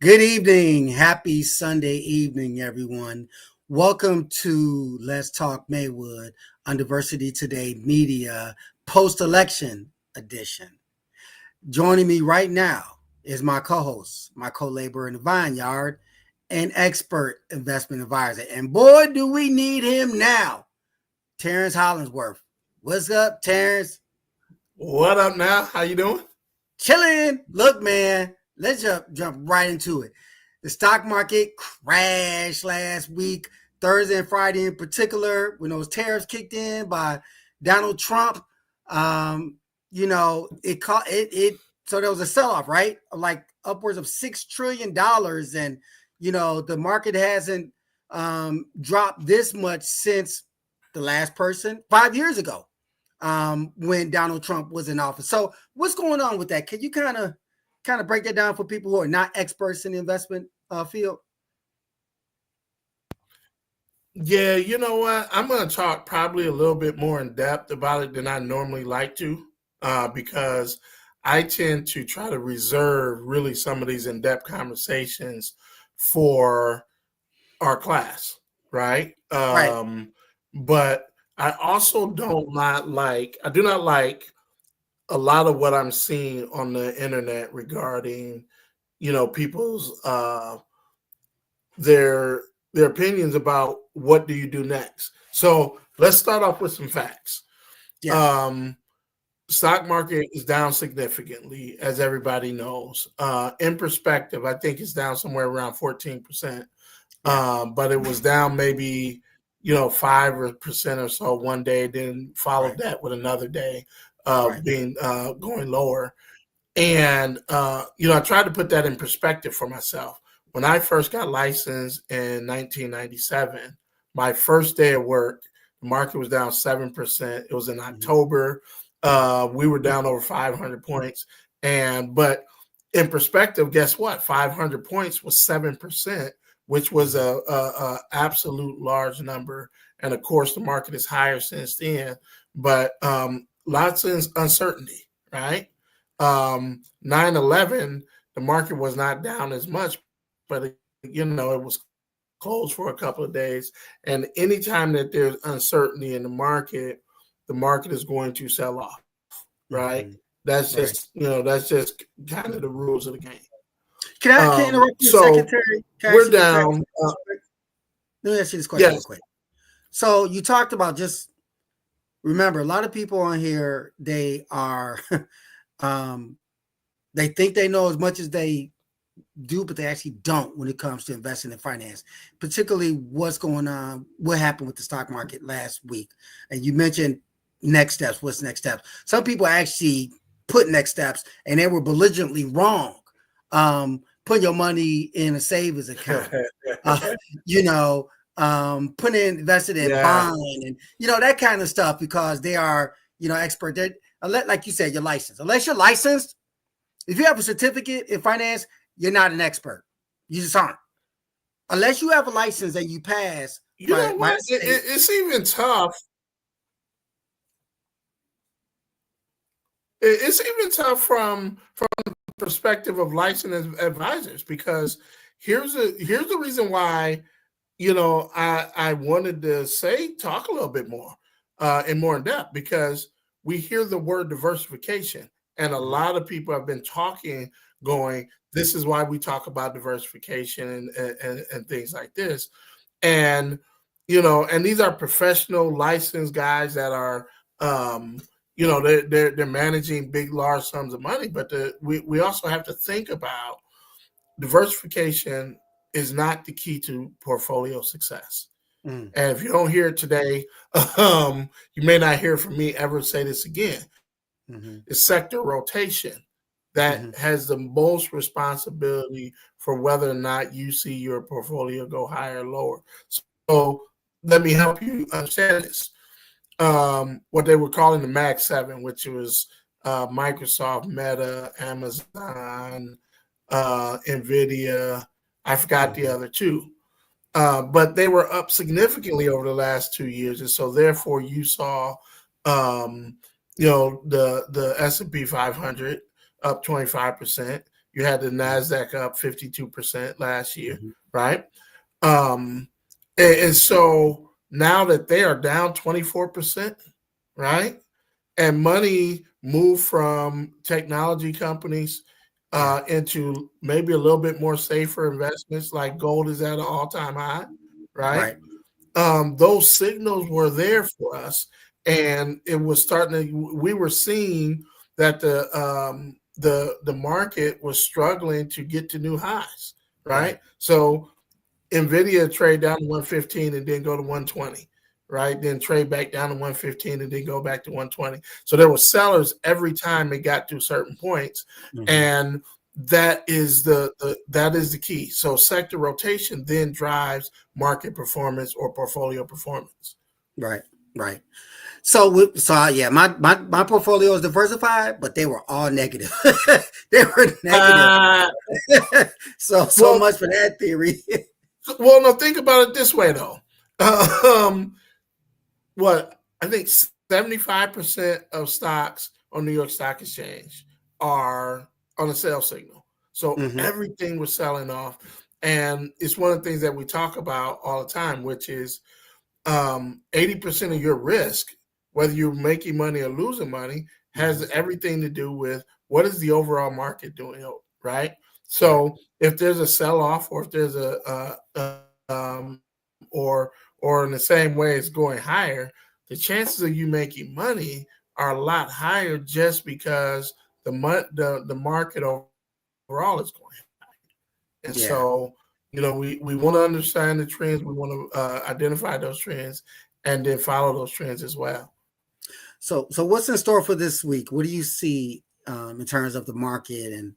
Good evening. Happy Sunday evening, everyone. Welcome to Let's Talk Maywood on Diversity Today Media post election edition. Joining me right now is my co host, my co laborer in the vineyard, and expert investment advisor. And boy, do we need him now, Terrence Hollingsworth. What's up, Terrence? What up now? How you doing? Chilling. Look, man, let's jump right into it. The stock market crashed last week, Thursday and Friday in particular, when those tariffs kicked in by Donald Trump. It caught it. So there was a sell-off, right? Like upwards of $6 trillion, and the market hasn't dropped this much since the last person 5 years ago, when Donald Trump was in office. So what's going on with that? Can you kind of break that down for people who are not experts in the investment field? Yeah, you know what? I'm going to talk probably a little bit more in depth about it than I normally like to, because I tend to try to reserve really some of these in-depth conversations for our class, right? Right. But I also I do not like a lot of what I'm seeing on the internet regarding, people's their their opinions about what do you do next. So let's start off with some facts. Yeah. Um, Stock market is down significantly, as everybody knows. In perspective, I think it's down somewhere around 14%. But it was down maybe 5% or so one day, then followed Right. that with another day Right. being going lower. And I tried to put that in perspective for myself. When I first got licensed in 1997, my first day of work, the market was down 7%. It was in October. We were down over 500 points. But in perspective, guess what? 500 points was 7%, which was a absolute large number. And of course, the market is higher since then. But lots of uncertainty, right? 9/11, the market was not down as much, but it was closed for a couple of days. And anytime that there's uncertainty in the market is going to sell off, right? Mm-hmm. That's Right. just kind of the rules of the game. Can I interrupt you, So Secretary? Can I ask we're you, can I ask down. you this quick? Let me ask you this question real Yes. quick. So you talked about, just remember, a lot of people on here, they are um, they think they know as much as they do, but they actually don't when it comes to investing in finance, particularly what's going on, what happened with the stock market last week. And you mentioned next steps. What's next steps? Some people actually put next steps and they were belligerently wrong. Putting your money in a savings account, uh, you know, putting in, invested in Yeah. bond and, that kind of stuff, because they are, expert. They're, like you said, you're licensed. Unless you're licensed, if you have a certificate in finance, you're not an expert. You just aren't. Unless you have a license and you pass You by know what? the state. It's even tough. It's even tough from the perspective of licensed advisors, because here's the reason why I wanted to talk a little bit more and more in depth, because we hear the word diversification, and a Mhm. lot of people have been talking, going, this is why we talk about diversification and things like this. And and these are professional licensed guys that are they're managing big large sums of money. But we also have to think about diversification is not the key to portfolio success. Mm. And if you don't hear it today, you may not hear from me ever say this again. Mhm. It's sector rotation that Mhm. has the most responsibility for whether or not you see your portfolio go higher or lower. So let me help you understand this. What they were calling the Mag 7, which was Microsoft, Meta, Amazon, NVIDIA. I forgot the Mhm. other two. But they were up significantly over the last 2 years. And so therefore you saw, the S&P 500 up 25%. You had the NASDAQ up 52% last year, Mhm. right? And so now that they are down 24%, right? And money moved from technology companies Yeah. into maybe a little bit more safer investments, like gold is at an all-time high, right? Right. Those signals were there for us, and it was starting to. We were seeing that the market was struggling to get to new highs, Right. right? So Nvidia trade down to 115 and then go to 120, right? Then trade back down to 115 and then go back to 120. So there were sellers every time it got to certain points, Mhm. and that is the key. So sector rotation then drives market performance or portfolio performance. Right. Right. Yeah, my portfolio is diversified, but they were all negative. They were negative. Uh, So well, much for that theory. no. Think about it this way, though. Um, what I think 75% of stocks on New York Stock Exchange are on a sell signal. So Hmm. everything was selling off. And it's one of the things that we talk about all the time, which is 80% of your risk, whether you're making money or losing money, has Hmm. everything to do with what is the overall market doing, right? Right. So if there's a sell off, or if there's or in the same way it's going higher, the chances of you making money are a lot higher just because the market overall is going high. And Yeah. so, we want to understand the trends. We want to identify those trends and then follow those trends as well. So what's in store for this week? What do you see in terms of the market and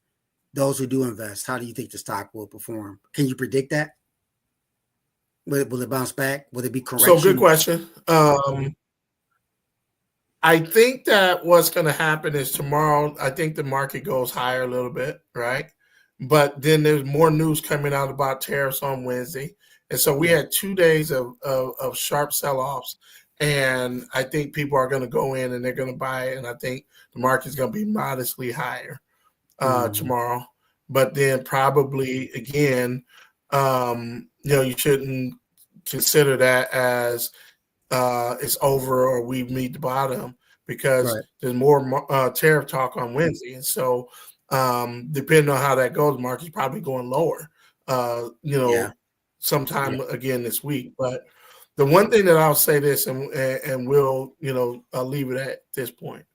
those who do invest? How do you think the stock will perform? Can you predict that? Will it bounce back? Will it be So, good correction? question. I think that what's going to happen is tomorrow, I think the market goes higher a little bit, right? But then there's more news coming out about tariffs on Wednesday. And so we Yeah. had 2 days of sharp sell offs. And I think people are going to go in and they're going to buy it. And I think the market's going to be modestly higher Hmm. tomorrow. But then probably again, you shouldn't consider that as it's over or we meet the bottom, because Right. there's more tariff talk on Wednesday. And so, depending on how that goes, the market's probably going lower, Yeah. sometime Yeah. again this week. But the one thing that I'll say this, and we'll, I'll leave it at this point.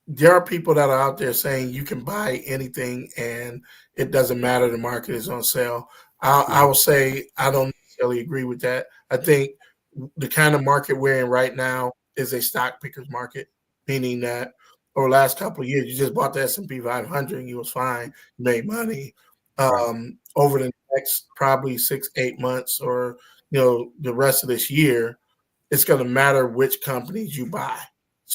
There are people that are out there saying you can buy anything and it doesn't matter, the market is on sale. I Mhm. will say I don't necessarily agree with that. I think the kind of market we're in right now is a stock pickers market, meaning that over the last couple of years, you just bought the S&P 500 and you was fine, you made money. Right. Over the next probably 6-8 months, or the rest of this year, it's going to matter which companies you buy.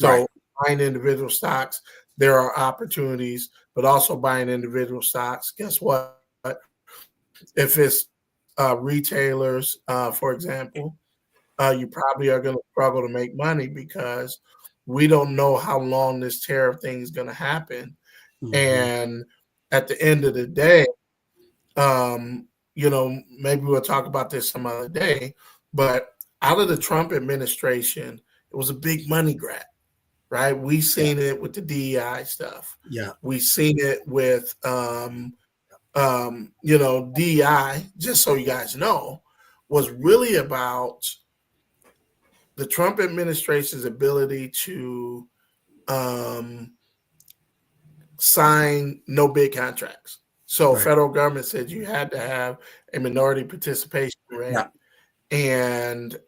Right. So buying individual stocks, there are opportunities, but also buying individual stocks. Guess what? If it's retailers, for example, you probably are going to struggle to make money because we don't know how long this tariff thing is going to happen. Hmm. And at the end of the day, maybe we'll talk about this some other day, but out of the Trump administration, it was a big money grab, right? We Yeah. seen it with the DEI stuff. Yeah. We seen it with, DEI, just so you guys know, was really about the Trump administration's ability to um, sign no bid contracts. So Right. federal government said you had to have a minority participation Yeah. rate, and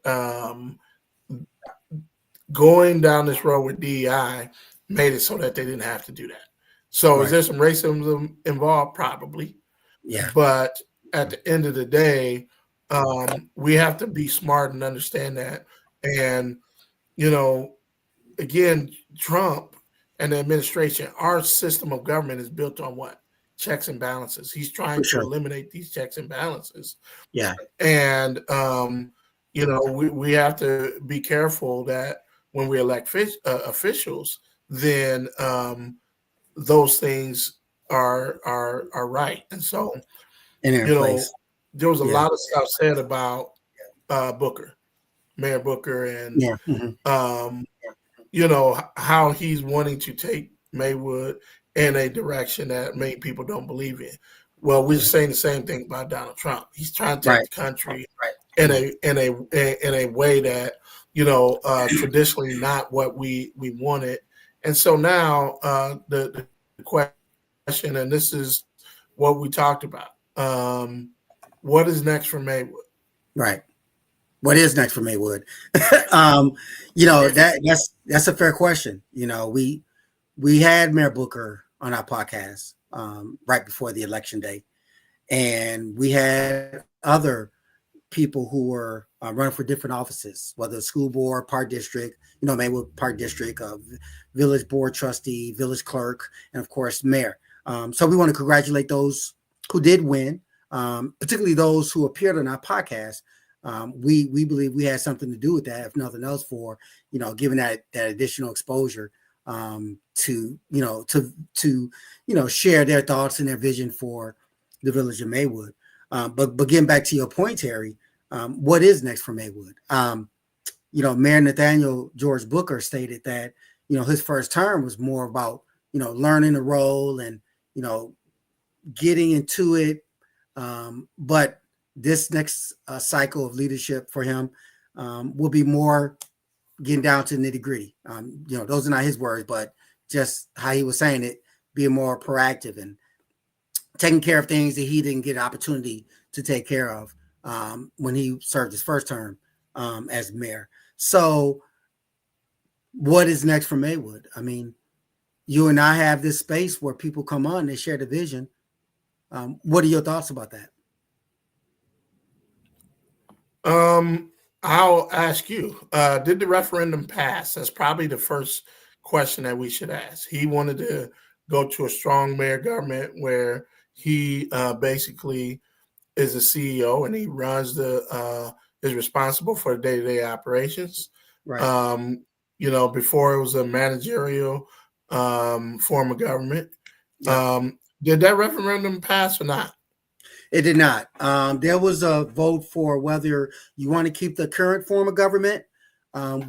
going down this road with DEI made it so that they didn't have to do that. So is Right. there some racism involved? Probably, Yeah. but at the end of the day, we have to be smart and understand that. And you know, again, Trump and the administration, our system of government is built on what? Checks and balances. He's trying For to sure. eliminate these checks and balances. Yeah. And, we have to be careful that when we elect officials, then those things are right. And so, And they're in place. there was a Yeah. lot of stuff said about Booker, Mayor Booker, and Yeah. Mm-hmm. um, how he's wanting to take Maywood in a direction that many people don't believe in. Well, we're saying the same thing about Donald Trump. He's trying to take Right. the country in Mm-hmm. a way that traditionally not what we wanted. And so now the question, and this is what we talked about. What is next for Maywood? Right. What is next for Maywood? um, that's a fair question. We had Mayor Booker on our podcast right before the election day, and we had other people who were running for different offices, whether school board, park district, Maywood Park District, village board trustee, village clerk, and of course mayor. So we want to congratulate those who did win, particularly those who appeared on our podcast. We believe we had something to do with that, if nothing else, for giving that additional exposure to share their thoughts and their vision for the village of Maywood. But getting back to your point, Terry, what is next for Maywood? Mayor Nathaniel George Booker stated that his first term was more about learning the role and getting into it. But this next cycle of leadership for him will be more getting down to nitty gritty. Those are not his words, but just how he was saying it, being more proactive and taking care of things that he didn't get an opportunity to take care of when he served his first term as mayor. So what is next for Maywood? I mean, you and I have this space where people come on, they share the vision. What are your thoughts about that? I'll ask you, did the referendum pass? That's probably the first question that we should ask. He wanted to go to a strong mayor government where he basically is the CEO and he runs is responsible for the day-to-day operations. Right. Before it was a managerial form of government. Yeah. Did that referendum pass or not? It did not. There was a vote for whether you want to keep the current form of government,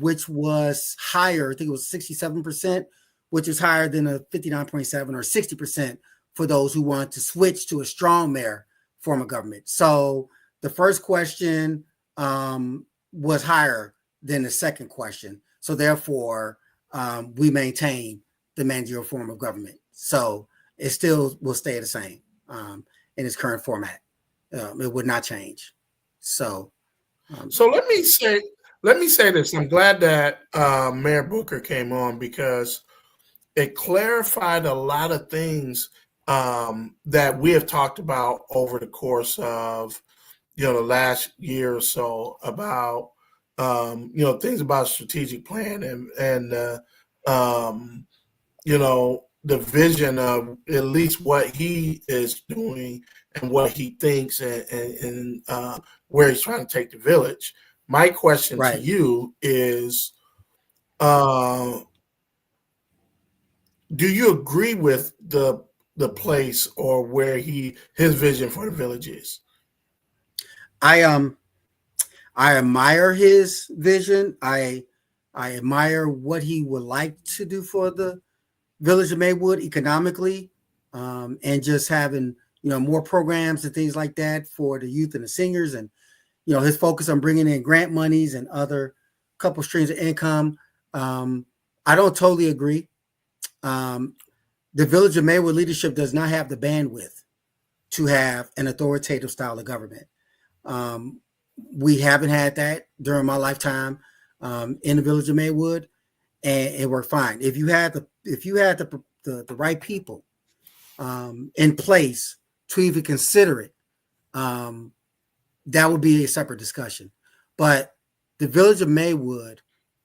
which was higher. I think it was 67%, which is higher than a 59.7 or 60% for those who want to switch to a strong mayor form of government. So the first question was higher than the second question. So therefore, we maintain the managerial form of government. So it still will stay the same in its current format. It would not change. So let me say this. I'm glad that Mayor Booker came on because it clarified a lot of things that we have talked about over the course of the last year or so about things about strategic plan and the vision of at least what he is doing and what he thinks and where he's trying to take the village. My question to right. you is, do you agree with the place or where his vision for the village is? I admire his vision. I admire what he would like to do for the village of Maywood economically, and just having more programs and things like that for the youth and the seniors, and his focus on bringing in grant monies and other couple streams of income. I don't totally agree. The village of Maywood leadership does not have the bandwidth to have an authoritative style of government. We haven't had that during my lifetime in the village of Maywood, and it worked fine. If you had the right people in place to even consider it, that would be a separate discussion. But the village of Maywood,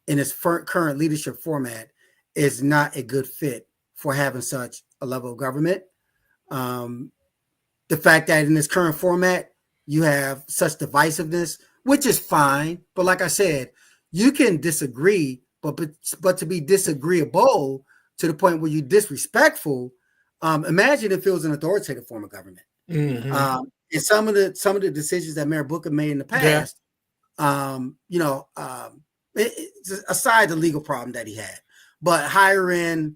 in its current leadership format, is not a good fit for having such a level of government. The fact that in this current format, you have such divisiveness, which is fine. But like I said, you can disagree, but to be disagreeable to the point where you're disrespectful, Imagine if it was an authoritative form of government. Mm-hmm. And some of the decisions that Mayor Booker made in the Yeah. past, aside the legal problem that he had, but hiring,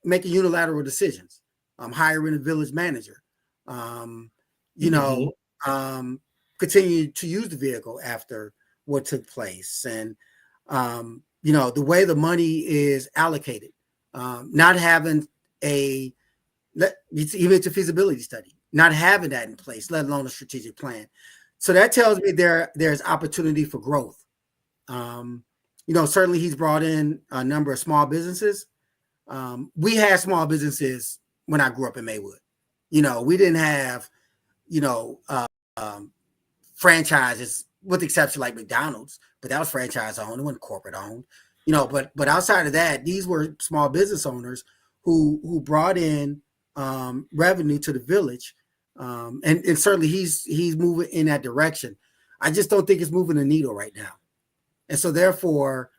making unilateral decisions, hiring a village manager, Mm-hmm. continue to use the vehicle after what took place, and the way the money is allocated, not having even it's a feasibility study, not having that in place, let alone a strategic plan. So that tells me there's opportunity for growth. Certainly he's brought in a number of small businesses. We had small businesses when I grew up in Maywood. We didn't have, franchises with the exception like McDonald's, but that was franchise owned, it wasn't corporate owned. But outside of that, these were small business owners who brought in revenue to the village, and certainly he's moving in that direction. I just don't think it's moving the needle right now, and so therefore,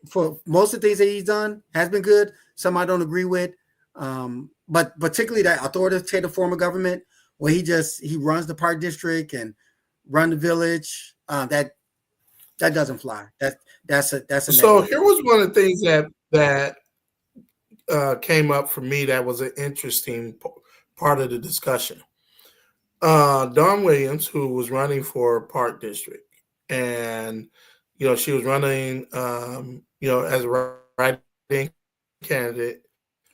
for most of the things that he's done has been good. Some I don't agree with, but particularly that authoritative form of government where he runs the park district and run the village, that doesn't fly. That's a So negative. here was one of the things that came up for me that was an interesting part of the discussion. Dawn Williams, who was running for Park District, and she was running, as a write-in candidate.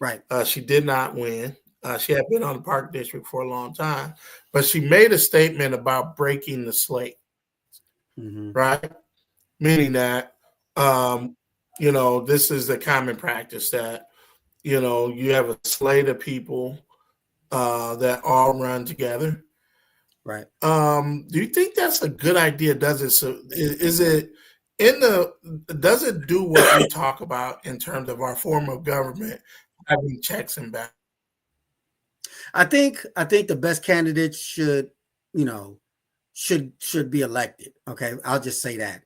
Right. She did not win. She had been on the Park District for a long time, but she made a statement about breaking the slate, right? Meaning that, this is the common practice that, you have a slate of people that all run together. Right. Do you think that's a good idea? Does it do what we talk about in terms of our form of government having checks and balances? I think the best candidates should be elected. Okay, I'll just say that.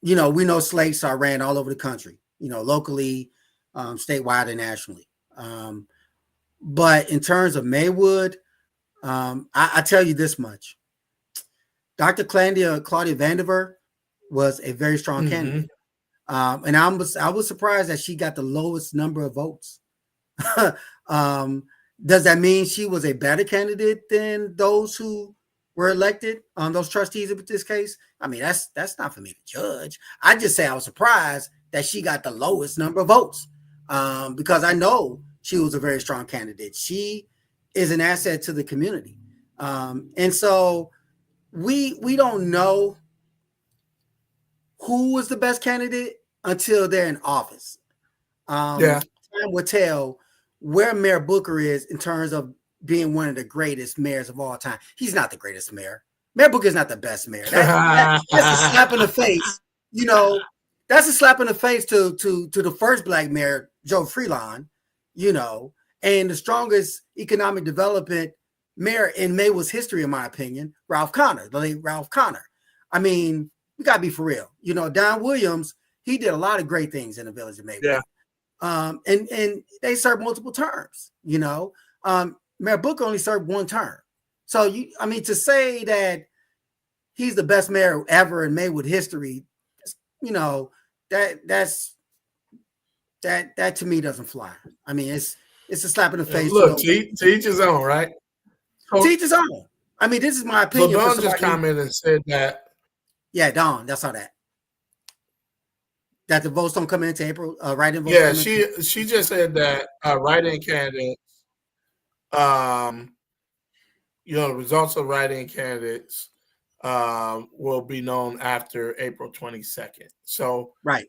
We know slates are ran all over the country, locally, statewide, and nationally. But in terms of Maywood, I tell you this much: Dr. Claudia Vandiver was a very strong candidate, and I was surprised that she got the lowest number of votes. Does that mean she was a better candidate than those who were elected, those trustees in this case? I mean, that's not for me to judge. I just say I was surprised that she got the lowest number of votes, because I know she was a very strong candidate. She is an asset to the community, and so we don't know who was the best candidate until they're in office. Time will tell where Mayor Booker is in terms of being one of the greatest mayors of all time. He's not the greatest mayor. Mayor Booker is not the best mayor. That's a slap in the face. That's a slap in the face to the first black mayor, Joe Freelon, and the strongest economic development mayor in Maywood's history, in my opinion, Ralph Connor, the late Ralph Connor. I mean, we got to be for real. Don Williams, he did a lot of great things in the village of Maywood. Yeah. And they served multiple terms. Mayor Booker only served one term. So to say that he's the best mayor ever in Maywood history, that to me doesn't fly. I mean, it's a slap in the face. Look, to each his own, right? To each his own. I mean, this is my opinion. So Dawn just commented and said that. Yeah, Dawn, that's all that. That the votes don't come into April, write-in votes. Yeah, she just said that write-in candidates, the results of write-in candidates will be known after April 22nd. So right.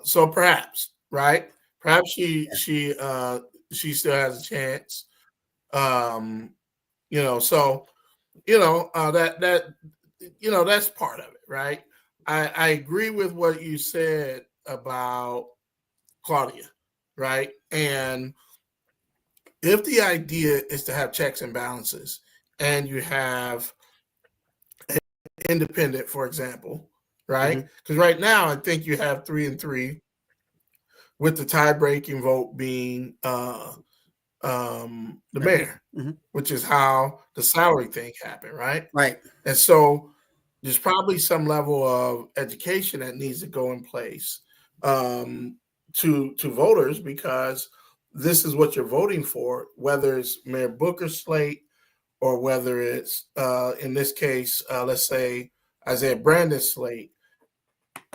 So perhaps, right? Perhaps she still has a chance. That's part of it, right? I agree with what you said about Claudia, right? And if the idea is to have checks and balances, and you have an independent, for example, right? Because right now I think you have 3 and 3, with the tie-breaking vote being the mayor, which is how the salary thing happened, right? Right. And so there's probably some level of education that needs to go in place to voters, because this is what you're voting for, whether it's Mayor Booker's slate or whether it's in this case, let's say Isaiah Brandon's slate.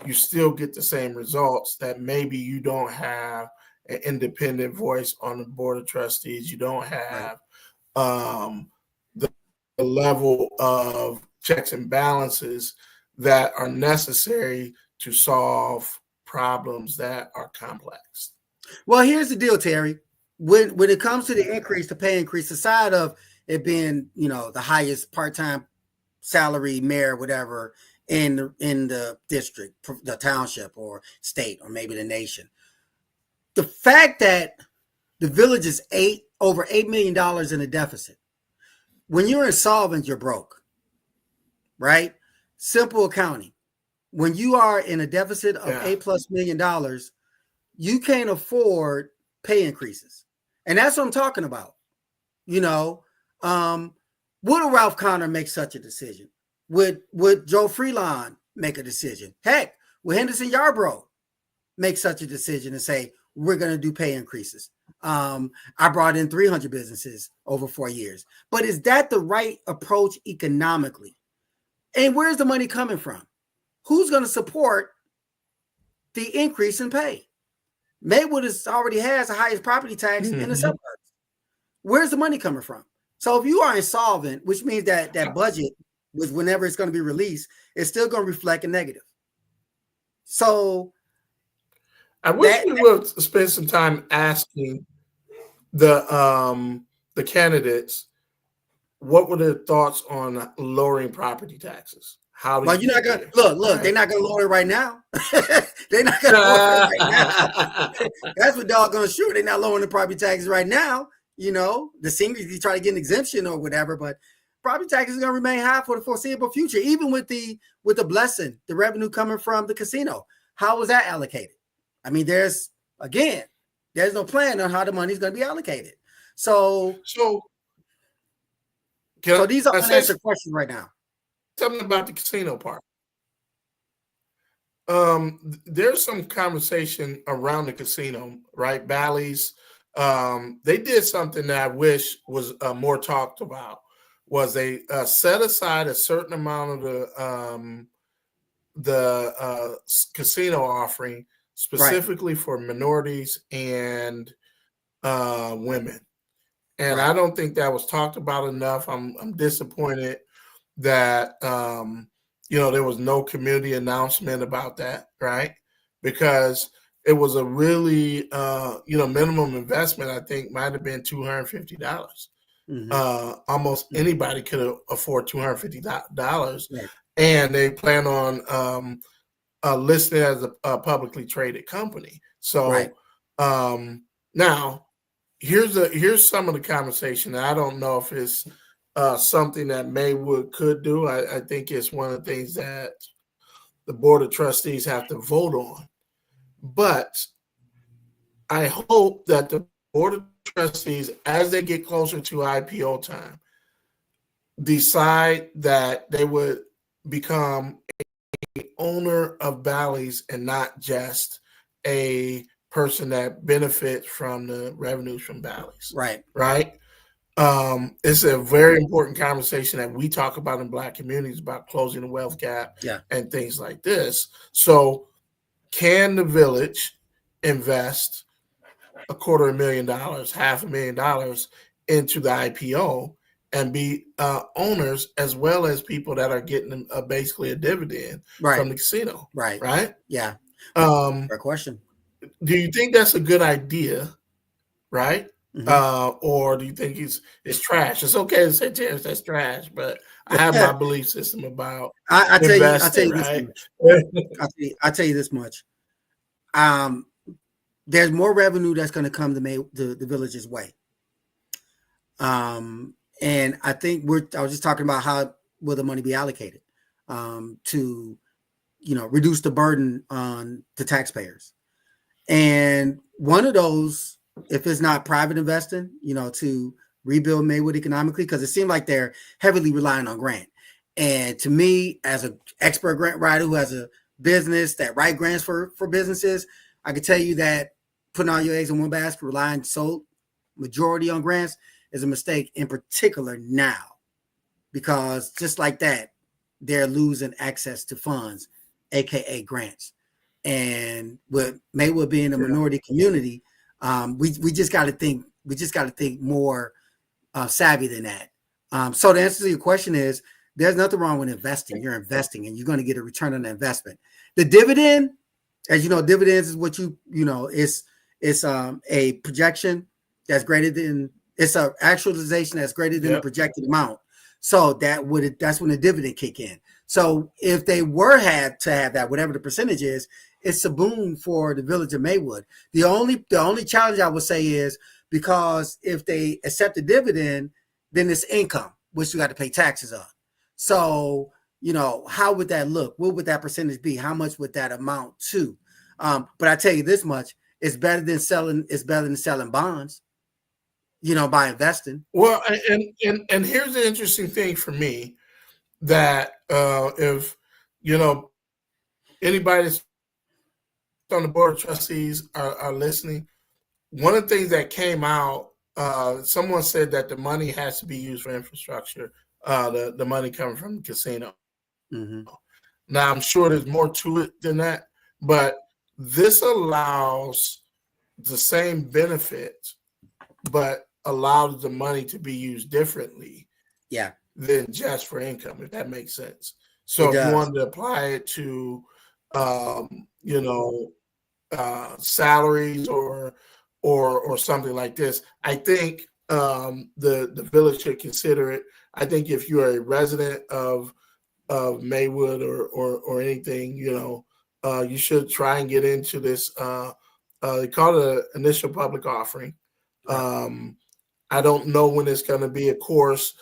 You still get the same results, that maybe you don't have an independent voice on the board of trustees. You don't have the level of checks and balances that are necessary to solve problems that are complex. Well, here's the deal, Terry. When it comes to the increase, the pay increase, aside of it being, the highest part-time salary mayor, whatever, in the district, the township or state, or maybe the nation, the fact that the village is over $8 million in a deficit. When you're insolvent, you're broke, right? Simple accounting. When you are in a deficit of $8+ million, you can't afford pay increases. And that's what I'm talking about. Would Ralph Connor make such a decision? Would Joe Freelon make a decision? Heck, would Henderson Yarbrough make such a decision and say, we're going to do pay increases? I brought in 300 businesses over 4 years. But is that the right approach economically? And where's the money coming from? Who's going to support the increase in pay? Maywood already has the highest property tax in the suburbs. Where's the money coming from? So if you are insolvent, which means that budget, which whenever it's going to be released, it's still going to reflect a negative. So I wish we would spend some time asking the candidates what were their thoughts on lowering property taxes. Well, you're not gonna look. Right. They're not gonna lower it right now. They're not gonna lower it right now. That's what dog gonna shoot. They're not lowering the property taxes right now. The seniors, you try to get an exemption or whatever, but property taxes are gonna remain high for the foreseeable future, even with the blessing, the revenue coming from the casino. How was that allocated? I mean, there's no plan on how the money's gonna be allocated. So these are unanswered questions right now. Something about the casino part. There's some conversation around the casino, right? Bally's. They did something that I wish was more talked about. Was they set aside a certain amount of the casino offering specifically for minorities and women, and I don't think that was talked about enough. I'm disappointed that there was no community announcement about that, right? Because it was a really minimum investment. I think might have been $250. Almost anybody could afford $250, and they plan on listing as a publicly traded company. So now here's some of the conversation. I don't know if it's something that Maywood could do. I think it's one of the things that the board of trustees have to vote on. But I hope that the board of trustees, as they get closer to IPO time, decide that they would become an owner of Bally's and not just a person that benefits from the revenues from Bally's. Right. It's a very important conversation that we talk about in Black communities about closing the wealth gap and things like this. So can the village invest $250,000, $500,000 into the IPO and be owners, as well as people that are getting basically a dividend from the casino? Right. Yeah. Fair question. Do you think that's a good idea? Right. Or do you think it's trash? It's okay to say tariffs, that's trash, but I have my belief system about investing, I tell you this much. There's more revenue that's going to come the village's way. And I think I was just talking about how will the money be allocated to, reduce the burden on the taxpayers. And one of those if it's not private investing, to rebuild Maywood economically, because it seemed like they're heavily relying on grant. And to me, as an expert grant writer who has a business that write grants for businesses, I can tell you that putting all your eggs in one basket, relying so majority on grants is a mistake, in particular now, because just like that, they're losing access to funds, aka grants. And with Maywood being a minority community, we just got to think. We just got to think more savvy than that. So the answer to your question is, there's nothing wrong with investing. You're investing, and you're going to get a return on the investment. The dividend, as you know, dividends is what it's a projection that's greater than, it's a actualization that's greater than the projected amount. So that's when the dividend kick in. So if they were had to have that, whatever the percentage is, it's a boon for the village of Maywood. The only challenge I would say is, because if they accept the dividend, then it's income, which you got to pay taxes on. So, how would that look? What would that percentage be? How much would that amount to? But I tell you this much, it's better than selling bonds, by investing. Well, and here's the interesting thing for me, that if anybody that's on the board of trustees are listening, one of the things that came out, someone said that the money has to be used for infrastructure, the money coming from the casino. Mm-hmm. Now, I'm sure there's more to it than that, but this allows the same benefits, but allows the money to be used differently than just for income, if that makes sense. So if you wanted to apply it to, salaries or something like this, I think the village should consider it. I think if you're a resident of Maywood or anything, you should try and get into this. They call it an initial public offering. I don't know when it's going to be. Of course,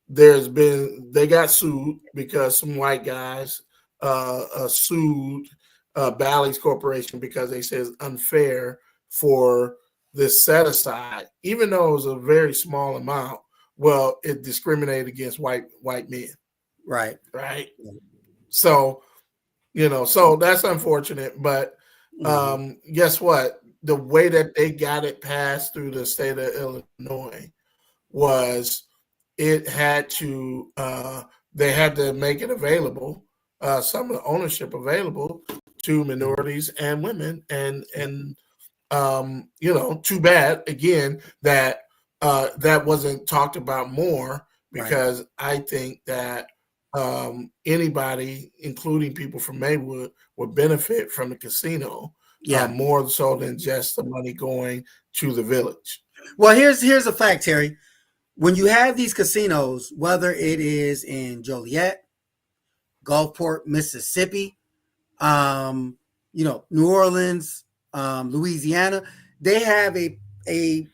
they got sued because some white guys sued Bally's Corporation because they said it's unfair for this set aside, even though it was a very small amount. Well, it discriminated against white men. Right. So, so that's unfortunate. But guess what? The way that they got it passed through the state of Illinois was they had to make it available, some of the ownership available to minorities and women. And too bad again that that wasn't talked about more, because I think that anybody, including people from Maywood, would benefit from the casino more so than just the money going to the village. Well, here's a fact, Terry. When you have these casinos, whether it is in Joliet, Gulfport, Mississippi, New Orleans, Louisiana, they have a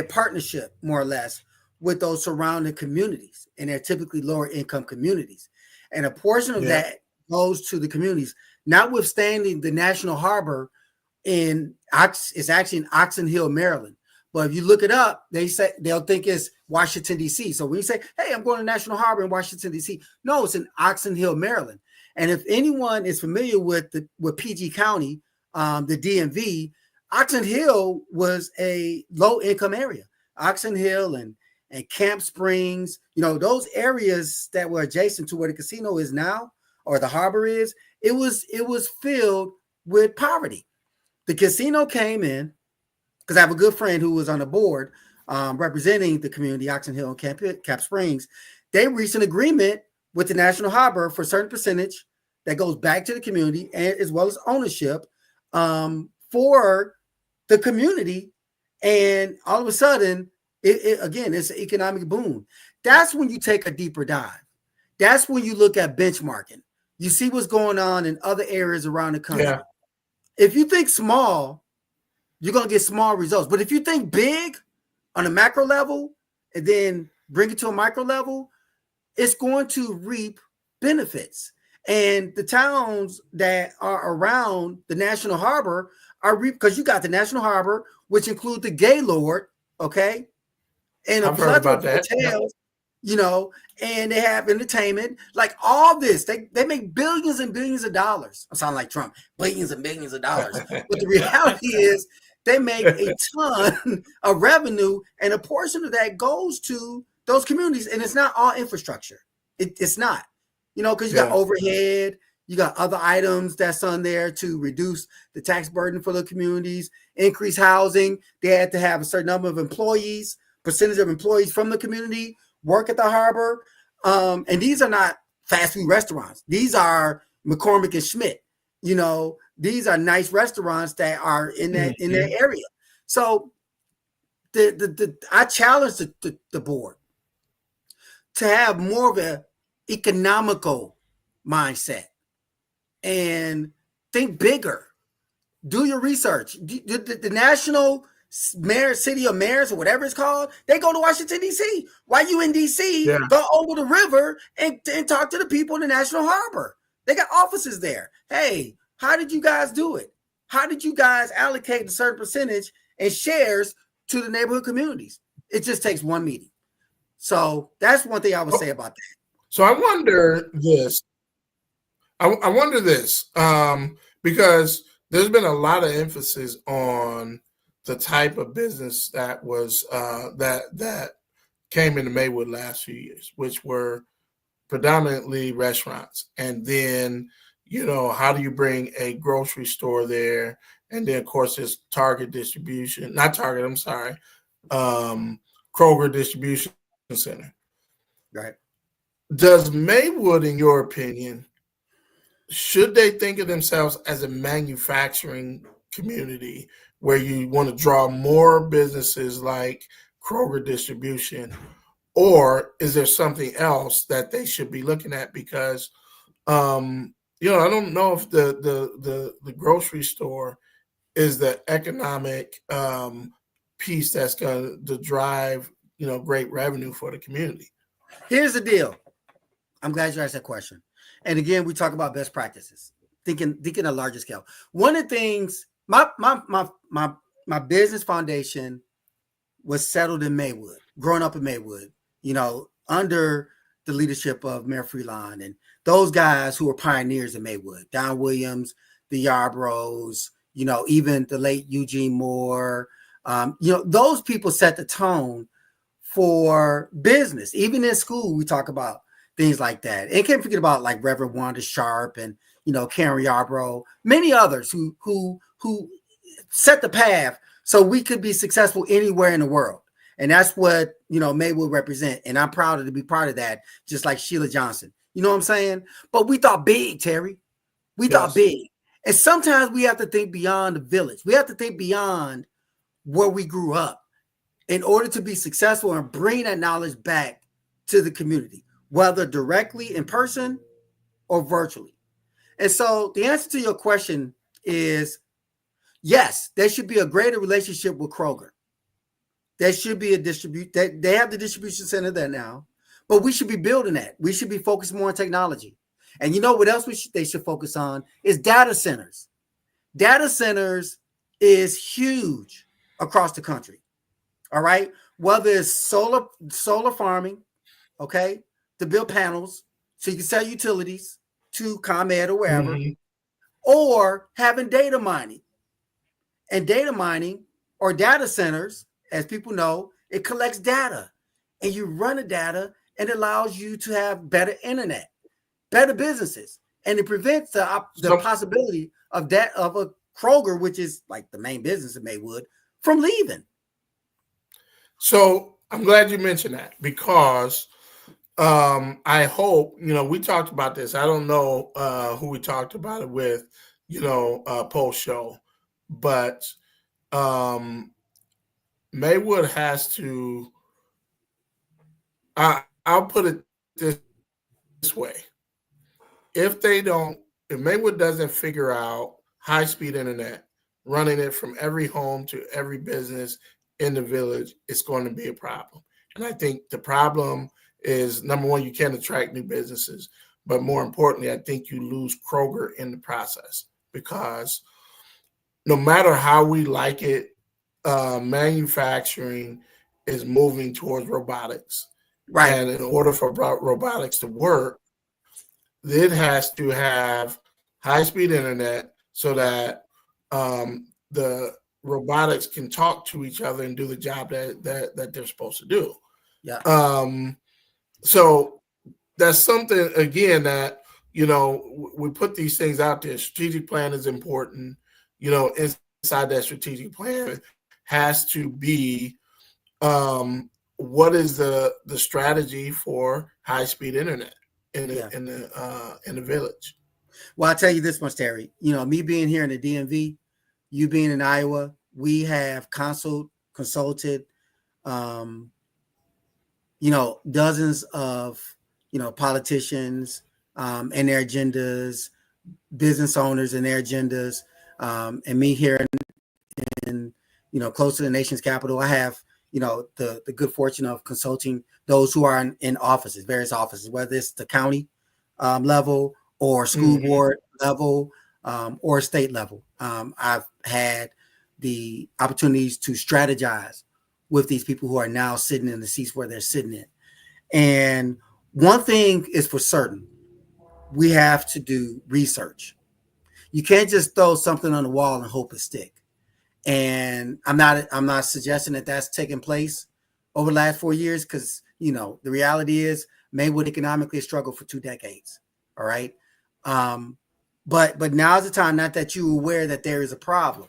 partnership, more or less, with those surrounding communities, and they're typically lower income communities. And a portion of that goes to the communities, notwithstanding the National Harbor it's actually in Oxon Hill, Maryland. But if you look it up, they'll think it's Washington, D.C. So when you say, hey, I'm going to National Harbor in Washington, D.C., no, it's in Oxon Hill, Maryland. And if anyone is familiar with PG County, the DMV, Oxon Hill was a low-income area. Oxon Hill and Camp Springs, those areas that were adjacent to where the casino is now, or the harbor is, it was filled with poverty. The casino came in, because I have a good friend who was on the board representing the community, Oxon Hill and Camp Springs. They reached an agreement with the National Harbor for a certain percentage that goes back to the community, and as well as ownership for the community. And all of a sudden, it's an economic boom. That's when you take a deeper dive. That's when you look at benchmarking. You see what's going on in other areas around the country. Yeah. If you think small, you're going to get small results. But if you think big on a macro level and then bring it to a micro level, it's going to reap benefits. And the towns that are around the National Harbor are because you got the National Harbor, which include the Gaylord, okay, and a I've heard plethora about of that. Yep. hotels, you know, and they have entertainment, like all this. They make billions and billions of dollars. I sound like Trump, billions and billions of dollars. But the reality is they make a ton of revenue, and a portion of that goes to those communities. And it's not all infrastructure. It's not, because you got Yeah. overhead, you got other items that's on there to reduce the tax burden for the communities, increase housing. They had to have a certain number of employees, percentage of employees from the community work at the harbor. And these are not fast food restaurants. These are McCormick and Schmidt. These are nice restaurants that are in that area. So I challenge the board to have more of an economical mindset and think bigger. Do your research. The national mayor, city of mayors, or whatever it's called, they go to Washington, D.C. Why you in D.C., go over the river and talk to the people in the National Harbor. They got offices there. Hey, how did you guys do it? How did you guys allocate a certain percentage and shares to the neighborhood communities? It just takes one meeting. So that's one thing I would say about that. So I wonder this. I wonder this because there's been a lot of emphasis on the type of business that was that came into Maywood last few years, which were predominantly restaurants. And then, how do you bring a grocery store there? And then, of course, there's Target distribution, not Target, I'm sorry, Kroger distribution center. Right. Does Maywood, in your opinion, should they think of themselves as a manufacturing community where you want to draw more businesses like Kroger distribution, or is there something else that they should be looking at? Because I don't know if the grocery store is the economic piece that's going to drive great revenue for the community. Here's the deal. I'm glad you asked that question. And again, we talk about best practices, thinking a larger scale. One of the things, my business foundation was settled in Maywood, growing up in Maywood, under the leadership of Mayor Freelon and those guys who were pioneers in Maywood, Don Williams, the Yarbroughs, even the late Eugene Moore. Those people set the tone for business. Even in school, we talk about things like that. And can't forget about like Reverend Wanda Sharp and Karen Yarbrough, many others who set the path so we could be successful anywhere in the world. And that's what Maywood represent. And I'm proud to be part of that, just like Sheila Johnson. You know what I'm saying? But we thought big, Terry. We thought big. And sometimes we have to think beyond the village. We have to think beyond where we grew up in order to be successful and bring that knowledge back to the community, whether directly in person or virtually. And so the answer to your question is yes, there should be a greater relationship with Kroger. There should be they have the distribution center there now, but we should be building that. We should be focused more on technology. And you know what else they should focus on is data centers. Data centers is huge across the country. All right. Whether it's solar farming, okay, to build panels so you can sell utilities to ComEd or wherever, or having data mining. And data mining or data centers, as people know, it collects data and you run the data and it allows you to have better internet, better businesses. And it prevents the possibility of a Kroger, which is like the main business in Maywood, from leaving. So I'm glad you mentioned that because I hope, we talked about this. I don't know who we talked about it with, post show, but Maywood has to, I'll put it this way. If Maywood doesn't figure out high-speed internet, running it from every home to every business in the village, it's going to be a problem. And I think the problem is, number one, you can't attract new businesses. But more importantly, I think you lose Kroger in the process because no matter how we like it, manufacturing is moving towards robotics. Right. And in order for robotics to work, it has to have high speed internet so that the robotics can talk to each other and do the job that they're supposed to do. Yeah. So that's something, again, that, we put these things out there. Strategic plan is important. Inside that strategic plan has to be, what is the strategy for high speed internet in the village. Well, I'll tell you this much, Terry. Me being here in the DMV, you being in Iowa, we have consulted, um, dozens of, politicians and their agendas, business owners and their agendas, and me here in, close to the nation's capital. I have, the good fortune of consulting those who are in offices, various offices, whether it's the county level or school board level or state level. I've had the opportunities to strategize with these people who are now sitting in the seats where they're sitting in. And one thing is for certain, we have to do research. You can't just throw something on the wall and hope it stick. And I'm not suggesting that that's taken place over the last 4 years, because the reality is Maywood economically struggled for 2 decades. All right. But now's the time, not that you're aware that there is a problem.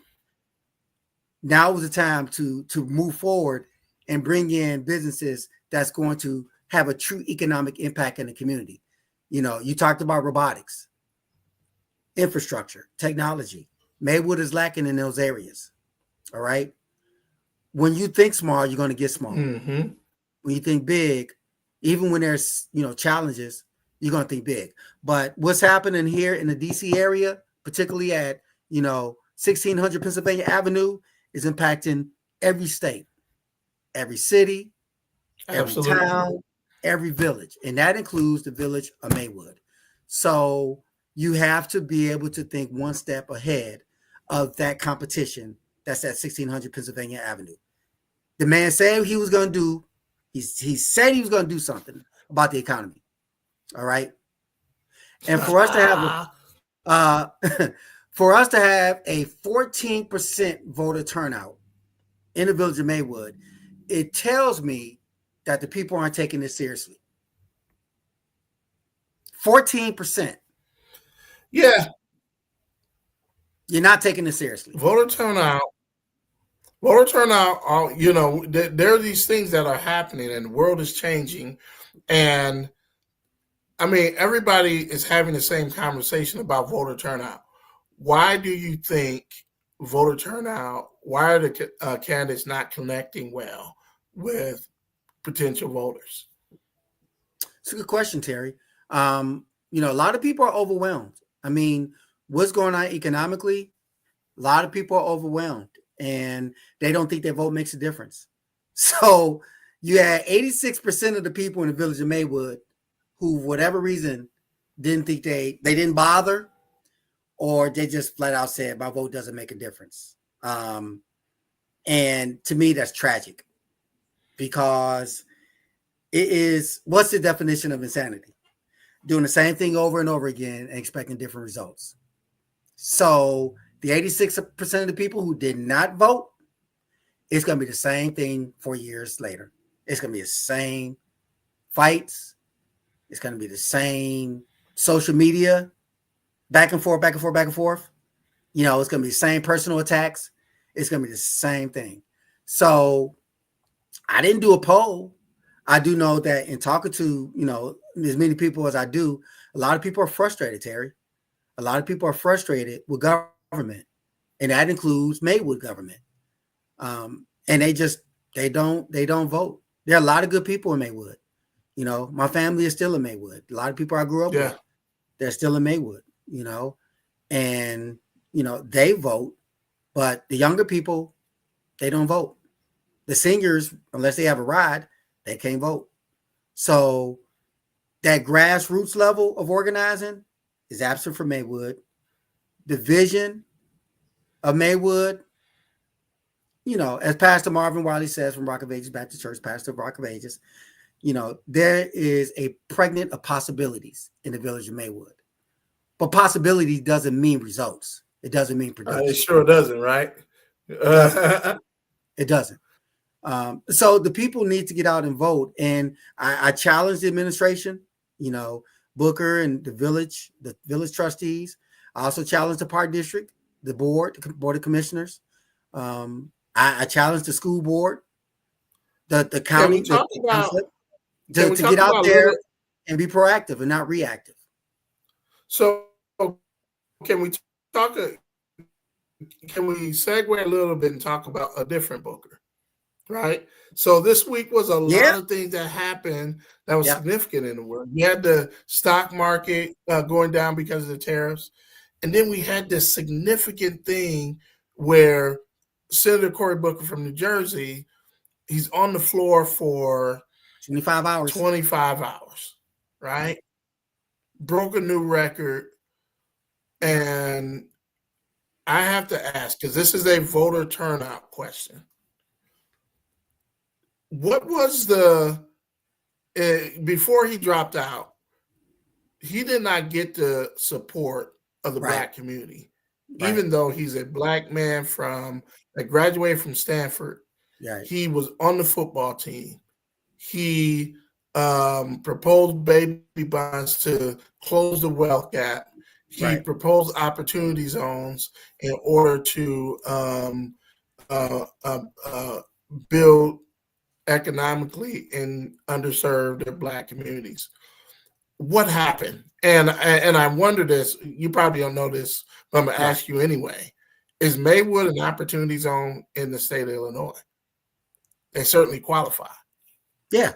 Now is the time to move forward and bring in businesses that's going to have a true economic impact in the community. You talked about robotics, infrastructure, technology. Maywood is lacking in those areas. All right. When you think small, you're going to get small. When you think big, even when there's challenges, you're going to think big. But what's happening here in the DC area, particularly at 1600 Pennsylvania Avenue, is impacting every state, every city, every town, every village, and that includes the village of Maywood. So you have to be able to think one step ahead of that competition that's at 1600 Pennsylvania Avenue. The man said he was going to do, he said he was going to do something about the economy. All right. And for us to have for us to have a 14% voter turnout in the village of Maywood, it tells me that the people aren't taking this seriously. 14%. Yeah. You're not taking this seriously. Voter turnout, there are these things that are happening and the world is changing. And I mean, everybody is having the same conversation about voter turnout. Why do you think voter turnout, why are the candidates not connecting well with potential voters? It's a good question, Terry. A lot of people are overwhelmed. I mean, what's going on economically? A lot of people are overwhelmed and they don't think their vote makes a difference. So you had 86% of the people in the village of Maywood who, for whatever reason, didn't think they didn't bother, or they just flat out said, my vote doesn't make a difference. And to me, that's tragic, because it is, what's the definition of insanity? Doing the same thing over and over again and expecting different results. So the 86% of the people who did not vote, it's going to be the same thing 4 years later. It's going to be the same fights. It's going to be the same social media, back and forth, back and forth, back and forth. It's going to be the same personal attacks. It's going to be the same thing. So I didn't do a poll. I do know that in talking to, as many people as I do, a lot of people are frustrated, Terry. A lot of people are frustrated with government, and that includes Maywood government. And they don't vote. There are a lot of good people in Maywood. My family is still in Maywood. A lot of people I grew up with, they're still in Maywood, and, they vote, but the younger people, they don't vote. The seniors, unless they have a ride, they can't vote. So that grassroots level of organizing is absent from Maywood. The vision of Maywood as Pastor Marvin Wiley says from Rock of Ages Baptist Church, Pastor of Rock of Ages, there is a pregnant of possibilities in the village of Maywood. But possibility doesn't mean results. It doesn't mean production. It sure doesn't, right? It doesn't. So the people need to get out and vote. And I challenge the administration, Booker and the village trustees. I also challenge the park district, the board of commissioners. I challenge the school board, the county, to get out there and be proactive and not reactive. So can we segue a little bit and talk about a different Booker, right? So this week was a lot of things that happened that was significant in the world. We had the stock market going down because of the tariffs. And then we had this significant thing where Senator Cory Booker from New Jersey, he's on the floor for 25 hours, right? Broke a new record. And I have to ask, because this is a voter turnout question. What was before he dropped out, he did not get the support of the Black community, even though he's a Black man that graduated from Stanford. Right. He was on the football team. He proposed baby bonds to close the wealth gap. He proposed opportunity zones in order to build economically in underserved or Black communities. What happened? And I wonder this, you probably don't know this, but I'm going to ask you anyway. Is Maywood an opportunity zone in the state of Illinois? They certainly qualify. Yeah,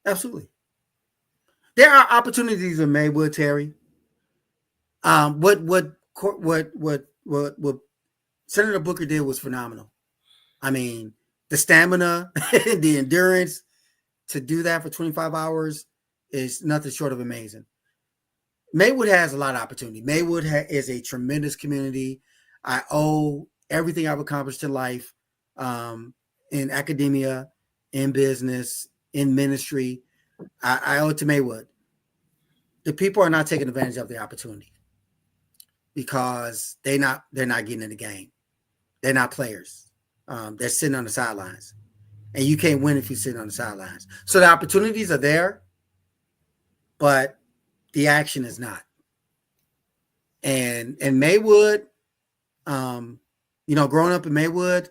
absolutely. There are opportunities in Maywood, Terry. What Senator Booker did was phenomenal. I mean, the stamina, the endurance to do that for 25 hours is nothing short of amazing. Maywood has a lot of opportunity. Maywood is a tremendous community. I owe everything I've accomplished in life, in academia, in business, in ministry. I owe it to Maywood. The people are not taking advantage of the opportunity because they're not getting in the game. They're not players. They're sitting on the sidelines, and you can't win if you're sitting on the sidelines. So the opportunities are there, but the action is not. And Maywood, growing up in Maywood,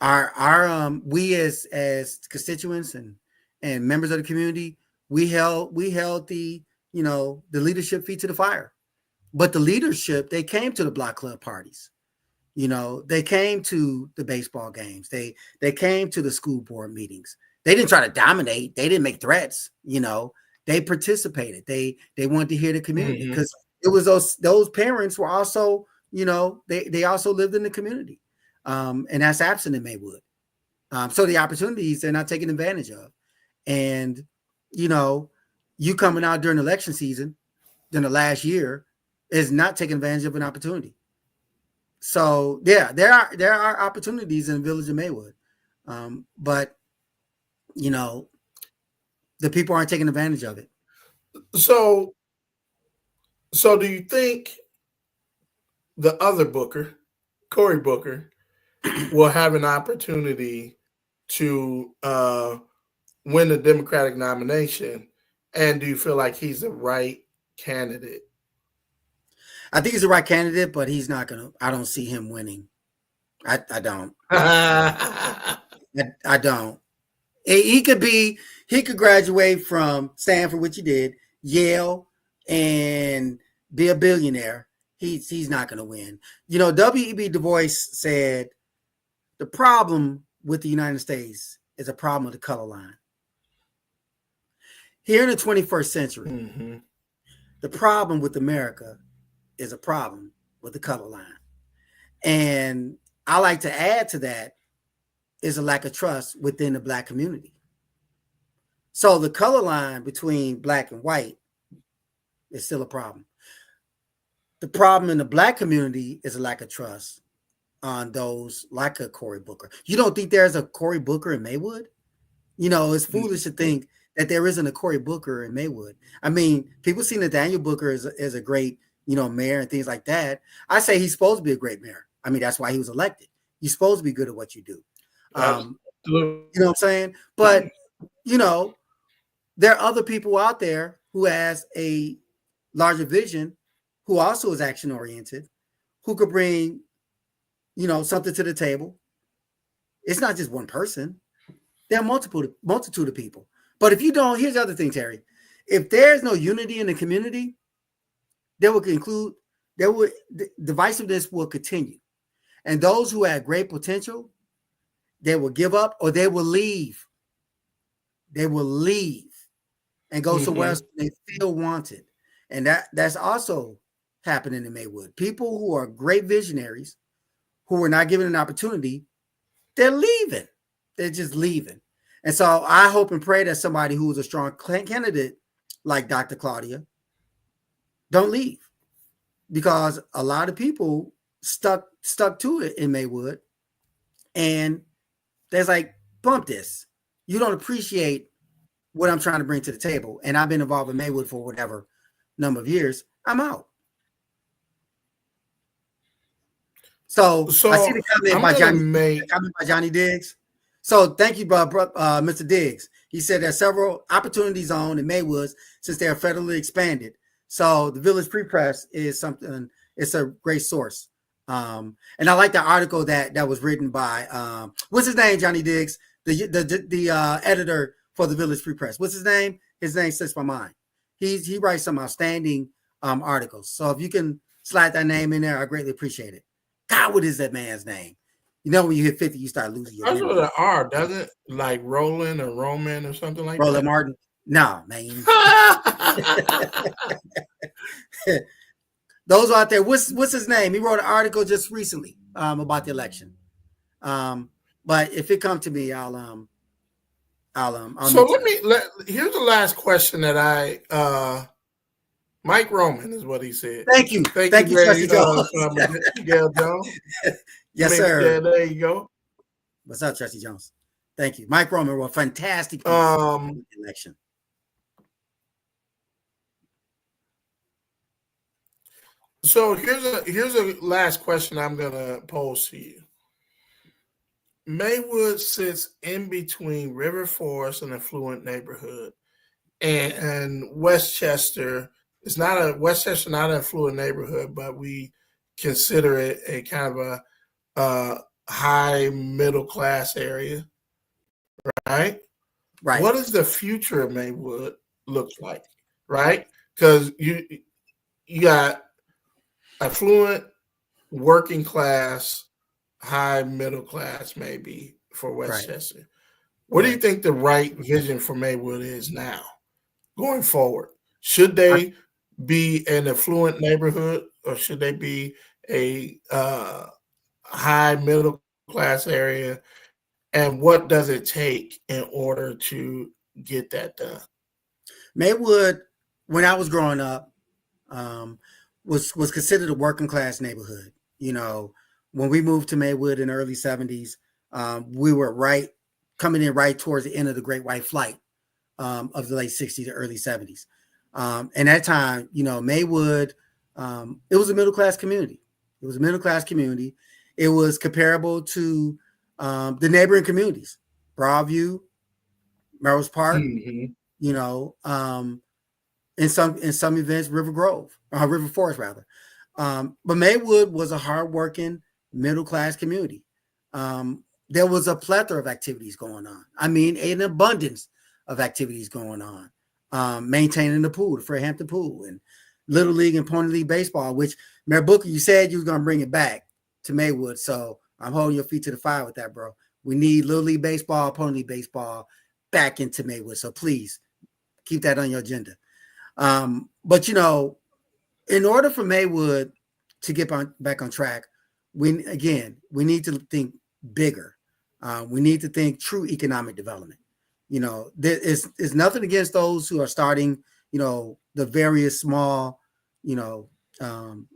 our we as constituents and members of the community, we held the the leadership feet to the fire. But the leadership, they came to the block club parties. They came to the baseball games. They came to the school board meetings. They didn't try to dominate. They didn't make threats. They participated. They wanted to hear the community because it was those parents were also, they also lived in the community. And that's absent in Maywood. So the opportunities they're not taking advantage of. And, you coming out during election season, during the last year, is not taking advantage of an opportunity. So yeah, there are opportunities in the village of Maywood. But the people aren't taking advantage of it. So do you think the other Booker, Cory Booker, will have an opportunity to win the Democratic nomination? And do you feel like he's the right candidate? I think he's the right candidate, but he's not going to. I don't see him winning. I don't. I don't. He could graduate from Stanford, which he did, Yale, and be a billionaire. He's not going to win. W.E.B. Du Bois said the problem with the United States is a problem of the color line. Here in the 21st century, the problem with America is a problem with the color line. And I like to add to that is a lack of trust within the Black community. So the color line between Black and white is still a problem. The problem in the Black community is a lack of trust on those like a Cory Booker. You don't think there's a Cory Booker in Maywood? It's foolish to think that there isn't a Cory Booker in Maywood. I mean, people see Nathaniel Booker as a great, mayor and things like that. I say he's supposed to be a great mayor. I mean, that's why he was elected. You're supposed to be good at what you do. You know what I'm saying? But, there are other people out there who has a larger vision, who also is action oriented, who could bring, something to the table. It's not just one person. There are multitude of people. But if you don't, here's the other thing, Terry. If there's no unity in the community, divisiveness will continue. And those who have great potential, they will give up or they will leave. They will leave and go somewhere else they feel wanted. And that's also happening in Maywood. People who are great visionaries, who are not given an opportunity, they're leaving. They're just leaving. And so I hope and pray that somebody who is a strong candidate like Dr. Claudia don't leave, because a lot of people stuck to it in Maywood, and there's like, bump this. You don't appreciate what I'm trying to bring to the table. And I've been involved in Maywood for whatever number of years. I'm out. So I see the comment by Johnny Diggs. So thank you, Mr. Diggs. He said there's several opportunity zones in Maywood since they are federally expanded. So the Village Free Press is something. It's a great source. And I like the article that was written by what's his name, Johnny Diggs, the editor for the Village Free Press. What's his name? His name slips my mind. He writes some outstanding articles. So if you can slide that name in there, I greatly appreciate it. God, what is that man's name? When you hit 50, you start losing your memory. That's with an R, doesn't it? Like Roland or Roman or something like Roland that? Martin? No, man. Those out there, what's his name? He wrote an article just recently about the election. But if it comes to me, I'll so here's the last question that Mike Roman is what he said. Thank you, Trustee Jones. Miguel Jones. Yes, sir. Yeah, there you go. What's up, Trustee Jones? Thank you. Mike Roman wrote a fantastic piece on the election. So here's a last question I'm gonna pose to you. Maywood sits in between River Forest, an affluent neighborhood, and Westchester. Westchester not an affluent neighborhood, but we consider it a kind of a high middle class area, right? Right. What does the future of Maywood look like, right? Because you got affluent, working class, high middle class, maybe for Westchester. Right. What do you think the right vision for Maywood is now, going forward? Should they be an affluent neighborhood, or should they be a high middle class area? And what does it take in order to get that done? Maywood, when I was growing up, was considered a working class neighborhood. When we moved to Maywood in the early 70s, we were coming in right towards the end of the Great White Flight of the late 60s to early 70s. And that time, Maywood, it was a middle class community. It was a middle class community. It was comparable to the neighboring communities, Broadview, Melrose Park, in some events, River Forest rather. But Maywood was a hardworking middle class community. There was a plethora of activities going on. I mean, an abundance of activities going on. Maintaining the pool, the Fairhampton pool, and Little League and Pony League baseball, which, Mayor Booker, you said you was going to bring it back to Maywood. So I'm holding your feet to the fire with that, bro. We need Little League baseball, Pony League baseball back into Maywood. So please keep that on your agenda. But, in order for Maywood to get back on track, we need to think bigger. We need to think true economic development. There is nothing against those who are starting, the various small,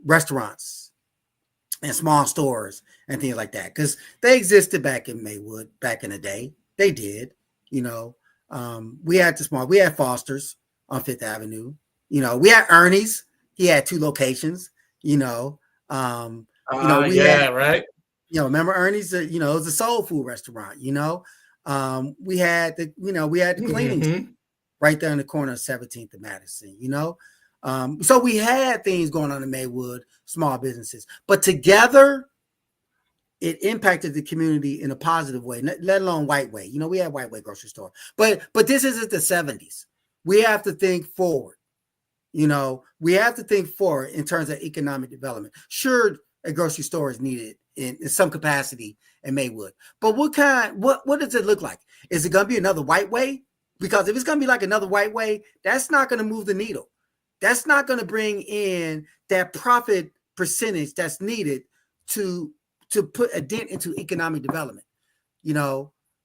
restaurants, and small stores and things like that, because they existed back in Maywood back in the day. They did, you know. We had Foster's on Fifth Avenue. We had Ernie's. He had two locations. You know, we had, Yeah, right. remember Ernie's? It was a soul food restaurant. We had the cleaning Mm-hmm. right there in the corner of 17th and Madison. So we had things going on in Maywood, small businesses, but together it impacted the community in a positive way, let alone white way. We had white way grocery store, but this isn't the 70s. We have to think forward. We have to think forward in terms of economic development. Sure, a grocery store is needed in some capacity in Maywood, but what does it look like? Is it going to be another white way? Because if it's going to be like another white way, that's not going to move the needle. That's not going to bring in that profit percentage that's needed to put a dent into economic development.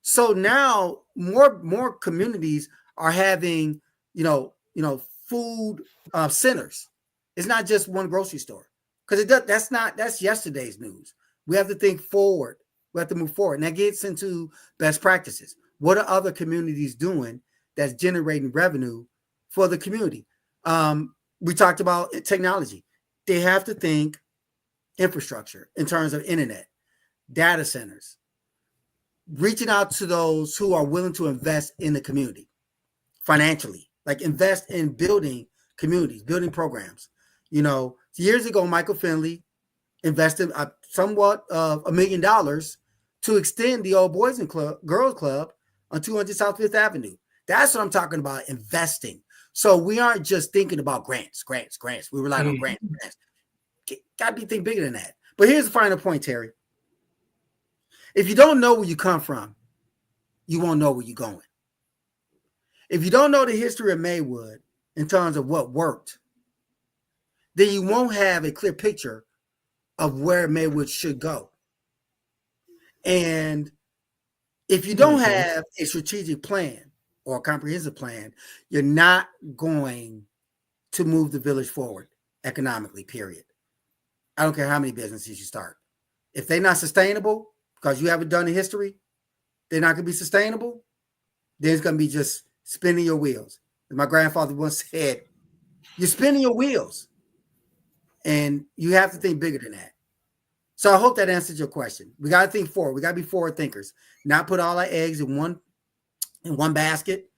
So now more communities are having food centers. It's not just one grocery store, because that's yesterday's news. We have to think forward. We have to move forward, and that gets into best practices. What are other communities doing that's generating revenue for the community? We talked about technology. They have to think infrastructure in terms of internet, data centers, reaching out to those who are willing to invest in the community financially, like invest in building communities, building programs. Years ago, Michael Finley invested somewhat of $1 million to extend the old Boys and Girls Club on 200 South Fifth Avenue. That's what I'm talking about, investing. So we aren't just thinking about grants. We rely on grants. Got to be think bigger than that. But here's the final point, Terry. If you don't know where you come from, you won't know where you're going. If you don't know the history of Maywood in terms of what worked, then you won't have a clear picture of where Maywood should go. And if you don't have a strategic plan or a comprehensive plan, you're not going to move the village forward economically, period. I don't care how many businesses you start. If they're not sustainable because you haven't done the history, they're not going to be sustainable. Then it's going to be just spinning your wheels. As my grandfather once said, you're spinning your wheels. And you have to think bigger than that. So I hope that answers your question. We got to think forward. We got to be forward thinkers, not put all our eggs in one basket.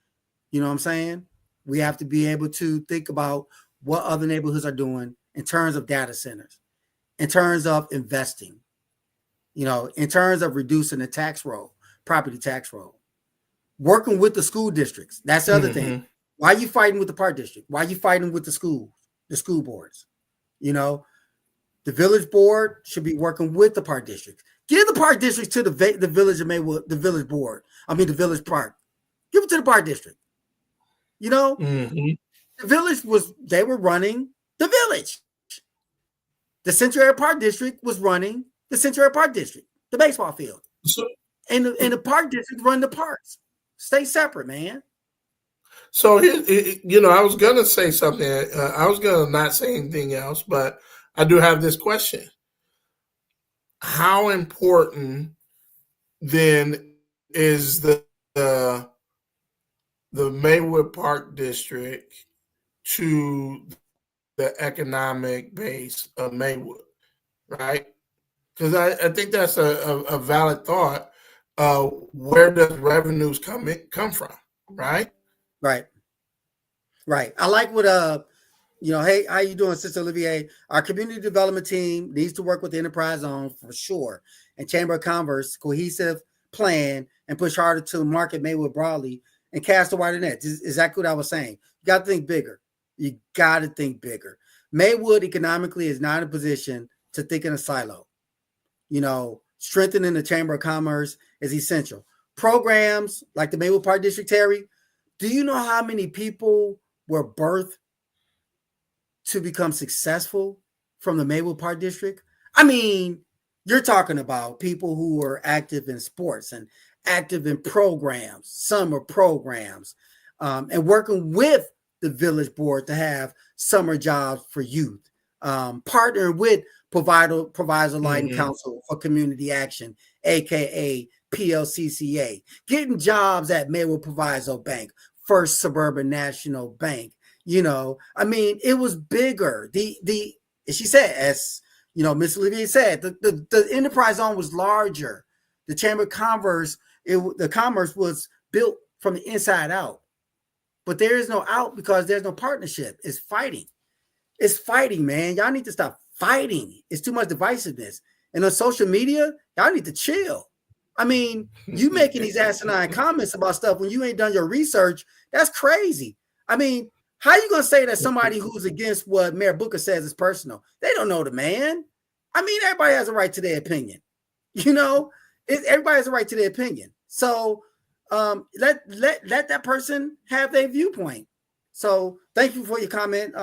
You know what I'm saying? We have to be able to think about what other neighborhoods are doing in terms of data centers, in terms of investing, in terms of reducing the tax roll, property tax roll, working with the school districts. That's the other thing. Why are you fighting with the park district? Why are you fighting with the school boards? The village board should be working with the park district. Give the park district to the village of Maywood, the village board. The village park. Give it to the park district. The village they were running the village. The Central Area Park District was running the Central Area Park District, the baseball field. And the park district run the parks. Stay separate, man. So, I was going to say something. I was going to not say anything else, but I do have this question. How important then is the Maywood Park District to the economic base of Maywood, right? Because I think that's a valid thought. Where does revenues come from, right? Right. I like what hey, how you doing, Sister Olivier? Our community development team needs to work with the enterprise zone for sure, and Chamber of Commerce cohesive plan and push harder to market Maywood broadly and cast a wider net. This is exactly what I was saying. You got to think bigger. You got to think bigger. Maywood economically is not in a position to think in a silo. Strengthening the Chamber of Commerce is essential. Programs like the Maywood Park District, Terry, do you know how many people were birthed to become successful from the Maywood Park District? You're talking about people who are active in sports and active in programs, summer programs, and working with the village board to have summer jobs for youth, partnering with Provider Lighting Council for Community Action, aka PLCCA, getting jobs at Maywood Proviso Bank, First Suburban National Bank. I mean, it was bigger. She said, as Miss Olivier said, the enterprise zone was larger. The Chamber of Commerce, the commerce was built from the inside out. But there is no out because there's no partnership. It's fighting. It's fighting, man. Y'all need to stop fighting. It's too much divisiveness. And on social media, y'all need to chill. I mean, you making these asinine comments about stuff when you ain't done your research, that's crazy. I mean, how you going to say that somebody who's against what Mayor Booker says is personal? They don't know the man. I mean, everybody has a right to their opinion. Everybody has a right to their opinion. So let that person have their viewpoint. So thank you for your comment,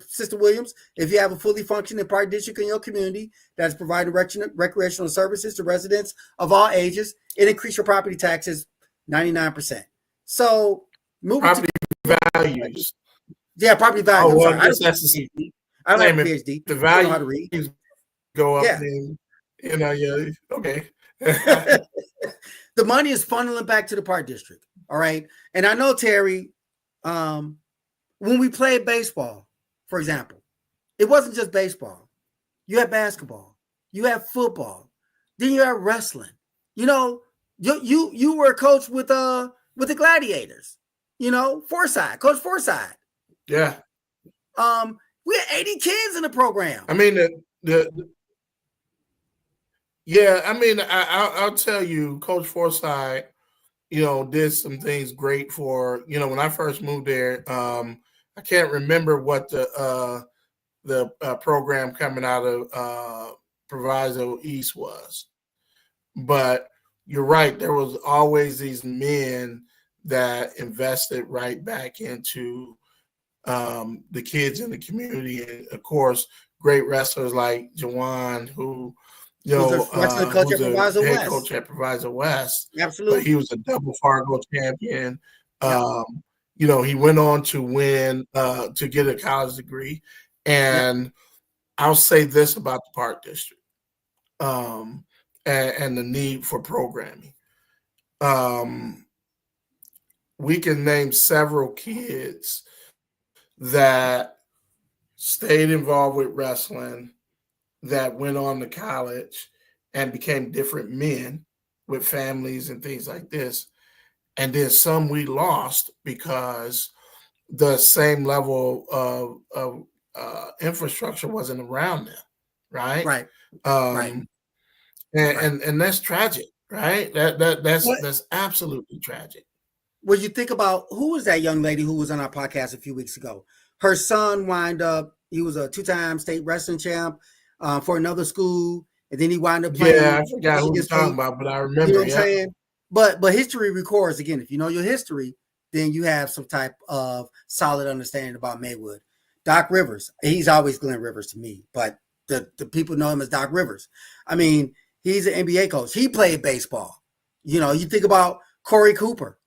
Sister Williams. If you have a fully functioning park district in your community that is providing recreational services to residents of all ages, it increased your property taxes 99%. So moving property values. Yeah, property values. Oh, well, I don't have a PhD. The value I don't know how to read. Go up. Yeah. Yeah. Okay. The money is funneling back to the park district. All right. And I know, Terry, when we played baseball, for example, it wasn't just baseball. You had basketball, you had football, then you had wrestling. You were a coach with the Gladiators. Forsyth, Coach Forsyth. Yeah. We had 80 kids in the program. I mean, yeah. I mean, I'll tell you, Coach Forsyth, did some things great for, when I first moved there. I can't remember what the program coming out of Proviso East was, but you're right. There was always these men that invested right back into the kids in the community, and of course, great wrestlers like Jawan, who who's the head coach at Proviso West. Absolutely, but he was a double Fargo champion. He went on to win to get a college degree, and I'll say this about the Park District and the need for programming. We can name several kids that stayed involved with wrestling, that went on to college and became different men with families and things like this. And then some we lost because the same level of infrastructure wasn't around them, right? Right. And that's tragic, right? That's absolutely tragic. When you think about who was that young lady who was on our podcast a few weeks ago, her son wound up, he was a 2-time state wrestling champ for another school, and then he wound up playing. Yeah, I forgot who you're talking about, but I remember. You know what I'm saying? But history records, again, if you know your history, then you have some type of solid understanding about Maywood. Doc Rivers, he's always Glenn Rivers to me, but the people know him as Doc Rivers. I mean, he's an NBA coach. He played baseball. You think about Corey Cooper,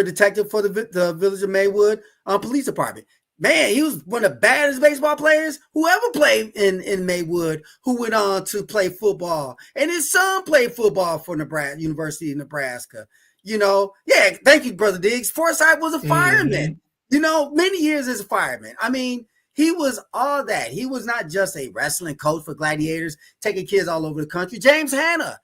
detective for the Village of Maywood Police Department. Man, he was one of the baddest baseball players who ever played in Maywood, who went on to play football. And his son played football for University of Nebraska. Thank you, Brother Diggs. Forsyth was a fireman, many years as a fireman. I mean, he was all that. He was not just a wrestling coach for Gladiators, taking kids all over the country. James Hanna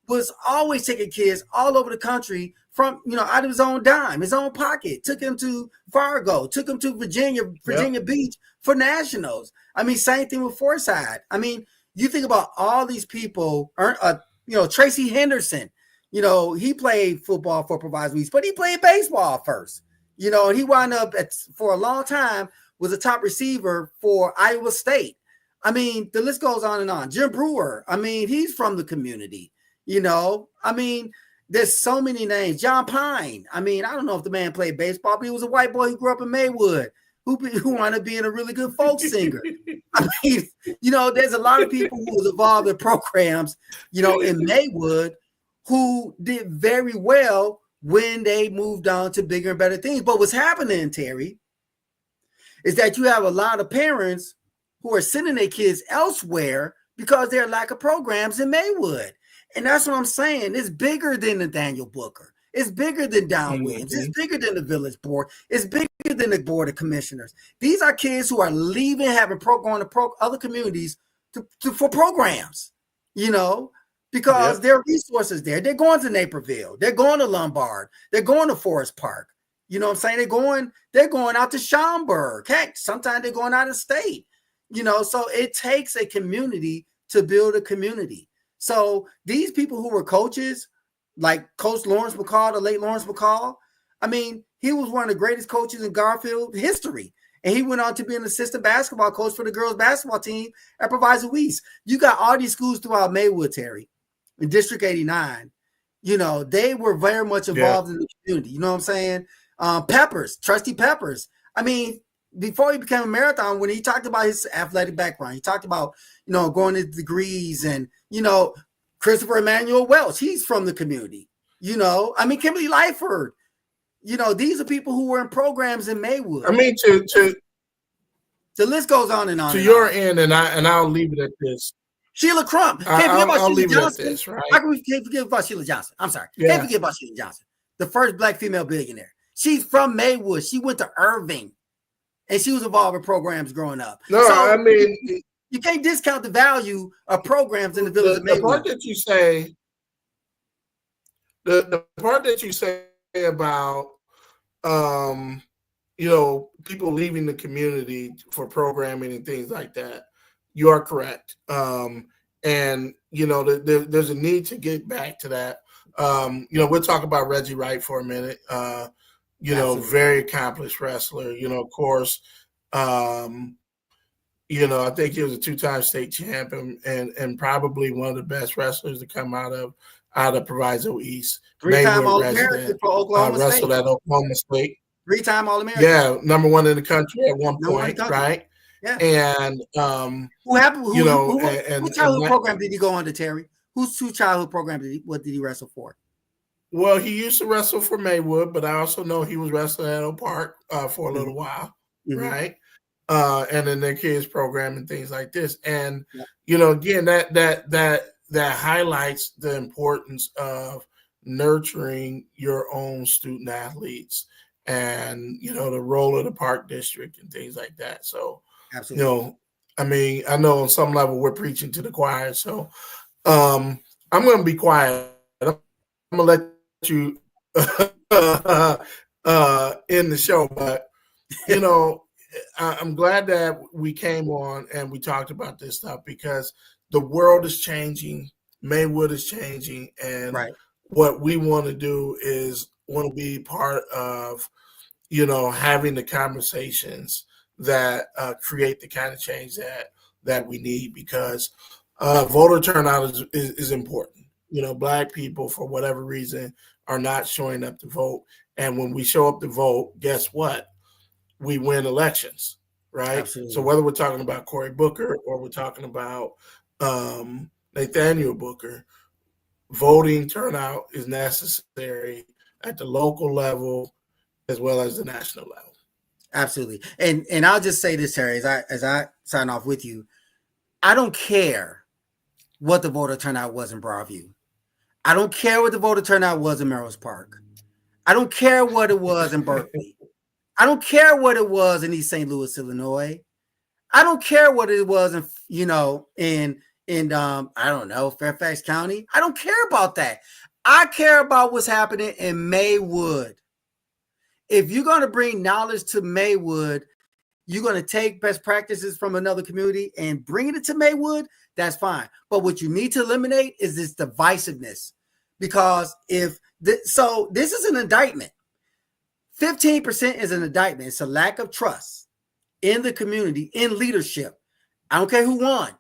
was always taking kids all over the country from, out of his own dime, his own pocket, took him to Fargo, took him to Virginia Beach for nationals. I mean, same thing with Forsyth. I mean, you think about all these people, Tracy Henderson, he played football for Proviso East, but he played baseball first, and he wound up for a long time was a top receiver for Iowa State. I mean, the list goes on and on. Jim Brewer, I mean, he's from the community, I mean, there's so many names. John Pine. I mean, I don't know if the man played baseball, but he was a white boy who grew up in Maywood, who wound up being a really good folk singer. I mean, there's a lot of people who was involved in programs, in Maywood who did very well when they moved on to bigger and better things. But what's happening, Terry, is that you have a lot of parents who are sending their kids elsewhere because there are lack of programs in Maywood. And that's what I'm saying. It's bigger than the Daniel Booker. It's bigger than Don Williams. It's bigger than the village board. It's bigger than the board of commissioners. These are kids who are leaving, having going to other communities for programs, because there are resources there. They're going to Naperville. They're going to Lombard. They're going to Forest Park. You know what I'm saying? They're going out to Schaumburg. Heck, sometimes they're going out of state. So it takes a community to build a community. So these people who were coaches, like Coach Lawrence McCall, the late Lawrence McCall, I mean, he was one of the greatest coaches in Garfield history. And he went on to be an assistant basketball coach for the girls basketball team at Proviso East. You got all these schools throughout Maywood, Terry, in District 89. They were very much involved in the community. You know what I'm saying? Peppers, Trustee Peppers. I mean, before he became a marathon, when he talked about his athletic background, he talked about, going to degrees and, Christopher Emmanuel Welch, he's from the community. Kimberly Lyford, these are people who were in programs in Maywood. I mean, the list goes on and on. To your end, and I'll leave it at this. Sheila Crump. I'll leave it at this, right? How can we forget about Sheila Johnson? I'm sorry. Yeah. Can't forget about Sheila Johnson, the first Black female billionaire. She's from Maywood. She went to Irving, and she was involved in programs growing up. No, so I mean, you can't discount the value of programs in the village of Maywood. The part that you say, the part that you say about, people leaving the community for programming and things like that, you are correct. And there's a need to get back to that. We'll talk about Reggie Wright for a minute. Very accomplished wrestler. Of course. I think he was a 2-time state champion and probably one of the best wrestlers to come out of Proviso East. 3-time All-American for Oklahoma State. Wrestled at Oklahoma State. 3-time All-American. Yeah, number one in the country at one point, right? Yeah. And who happened? What childhood program did he go on to, Terry? Whose two childhood program what did he wrestle for? Well, he used to wrestle for Maywood, but I also know he was wrestling at Oak Park for a little while, right? And then their kids program and things like this. And again, that highlights the importance of nurturing your own student athletes and the role of the park district and things like that. So absolutely. I know on some level we're preaching to the choir. So I'm going to be quiet. I'm going to let you end the show, but I'm glad that we came on and we talked about this stuff because the world is changing, Maywood is changing, and what we want to do is want to be part of, having the conversations that create the kind of change that we need because voter turnout is important. Black people, for whatever reason, are not showing up to vote. And when we show up to vote, guess what? We win elections, right? Absolutely. So whether we're talking about Cory Booker or we're talking about Nathaniel Booker, voting turnout is necessary at the local level as well as the national level. Absolutely. And I'll just say this, Terry, as I sign off with you, I don't care what the voter turnout was in Broadview. I don't care what the voter turnout was in Melrose Park. I don't care what it was in Berkeley. I don't care what it was in East St. Louis, Illinois. I don't care what it was in I don't know, Fairfax County. I don't care about that. I care about what's happening in Maywood. If you're going to bring knowledge to Maywood, you're going to take best practices from another community and bring it to Maywood, that's fine. But what you need to eliminate is this divisiveness. Because this is an indictment. 15% is an indictment. It's a lack of trust in the community, in leadership. I don't care who won.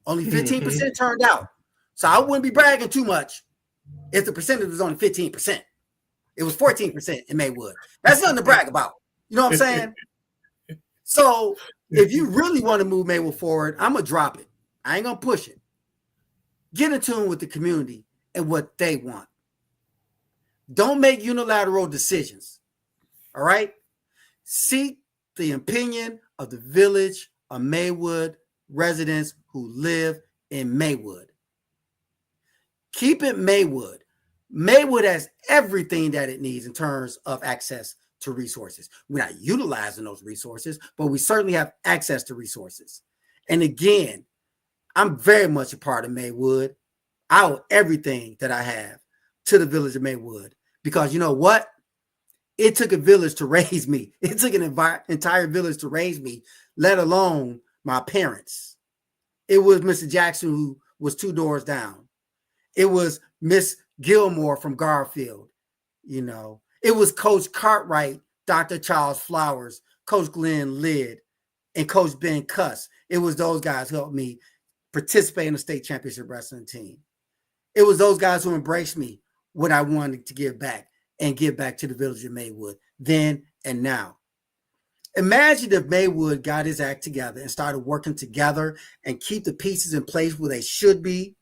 Only 15% turned out. So I wouldn't be bragging too much if the percentage was only 15%. It was 14% in Maywood. That's nothing to brag about. You know what I'm saying? So if you really want to move Maywood forward, I'm going to drop it. I ain't going to push it. Get in tune with the community and what they want. Don't make unilateral decisions. All right? Seek the opinion of the village of Maywood residents who live in Maywood. Keep it Maywood. Maywood has everything that it needs in terms of access to resources. We're not utilizing those resources, but we certainly have access to resources. And again, I'm very much a part of Maywood. I owe everything that I have to the village of Maywood because you know what? It took a village to raise me. It took an entire village to raise me, let alone my parents. It was Mr. Jackson who was 2 doors down. It was Miss Gilmore from Garfield. It was Coach Cartwright, Dr. Charles Flowers, Coach Glenn Lidd, and Coach Ben Cuss. It was those guys who helped me participate in the state championship wrestling team. It was those guys who embraced me when I wanted to give back and give back to the village of Maywood then and now. Imagine if Maywood got his act together and started working together and keep the pieces in place where they should be,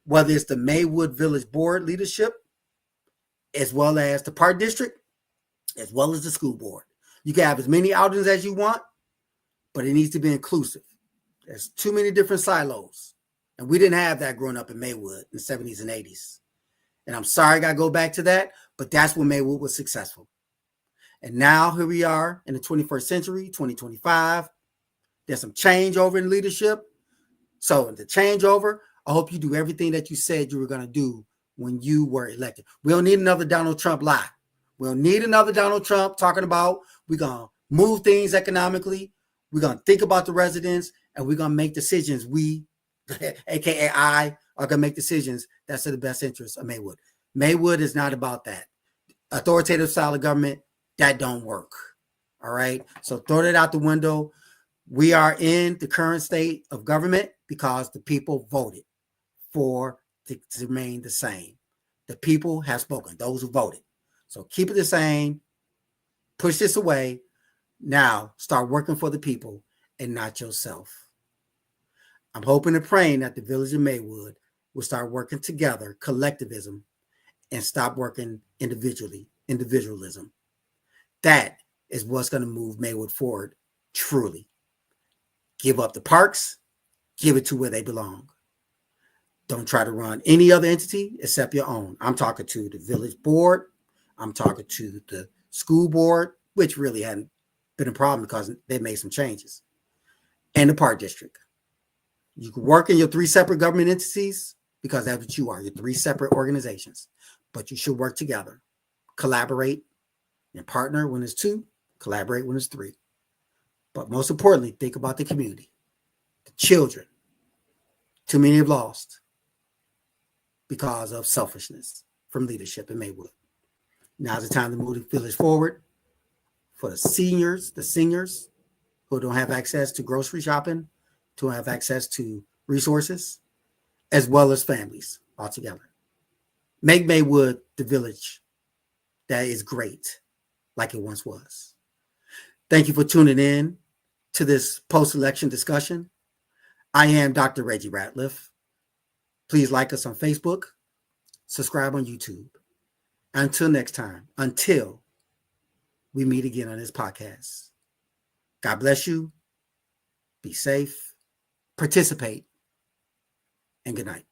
whether it's the Maywood Village Board leadership, as well as the Park District, as well as the school board. You can have as many outings as you want, but it needs to be inclusive. There's too many different silos. And we didn't have that growing up in Maywood in the 70s and 80s. And I'm sorry I got to go back to that, but that's when Maywood was successful. And now here we are in the 21st century, 2025. There's some changeover in leadership. So the changeover, I hope you do everything that you said you were going to do when you were elected. We don't need another Donald Trump lie. We don't need another Donald Trump talking about we're going to move things economically. We're going to think about the residents and we're going to make decisions. We, AKA I, are going to make decisions that's in the best interest of Maywood. Maywood is not about that. Authoritative style of government, that don't work. All right. So throw that out the window. We are in the current state of government because the people voted for it to remain the same. The people have spoken, those who voted. So keep it the same. Push this away. Now start working for the people and not yourself. I'm hoping and praying that the village of Maywood will start working together, collectivism, and stop working individualism. That is what's going to move Maywood forward, truly. Give up the parks, give it to where they belong. Don't try to run any other entity except your own. I'm talking to the village board. I'm talking to the school board, which really hadn't been a problem because they made some changes, and the park district. You can work in your 3 separate government entities because that's what you are, your 3 separate organizations. But you should work together, collaborate, and partner when it's 2, collaborate when it's 3. But most importantly, think about the community, the children. Too many have lost because of selfishness from leadership in Maywood. Now's the time to move the village forward for the seniors who don't have access to grocery shopping, to have access to resources, as well as families altogether. Make Maywood the village that is great, like it once was. Thank you for tuning in to this post-election discussion. I am Dr. Reggie Ratliff. Please like us on Facebook, subscribe on YouTube. Until next time, until we meet again on this podcast. God bless you. Be safe. Participate. And good night.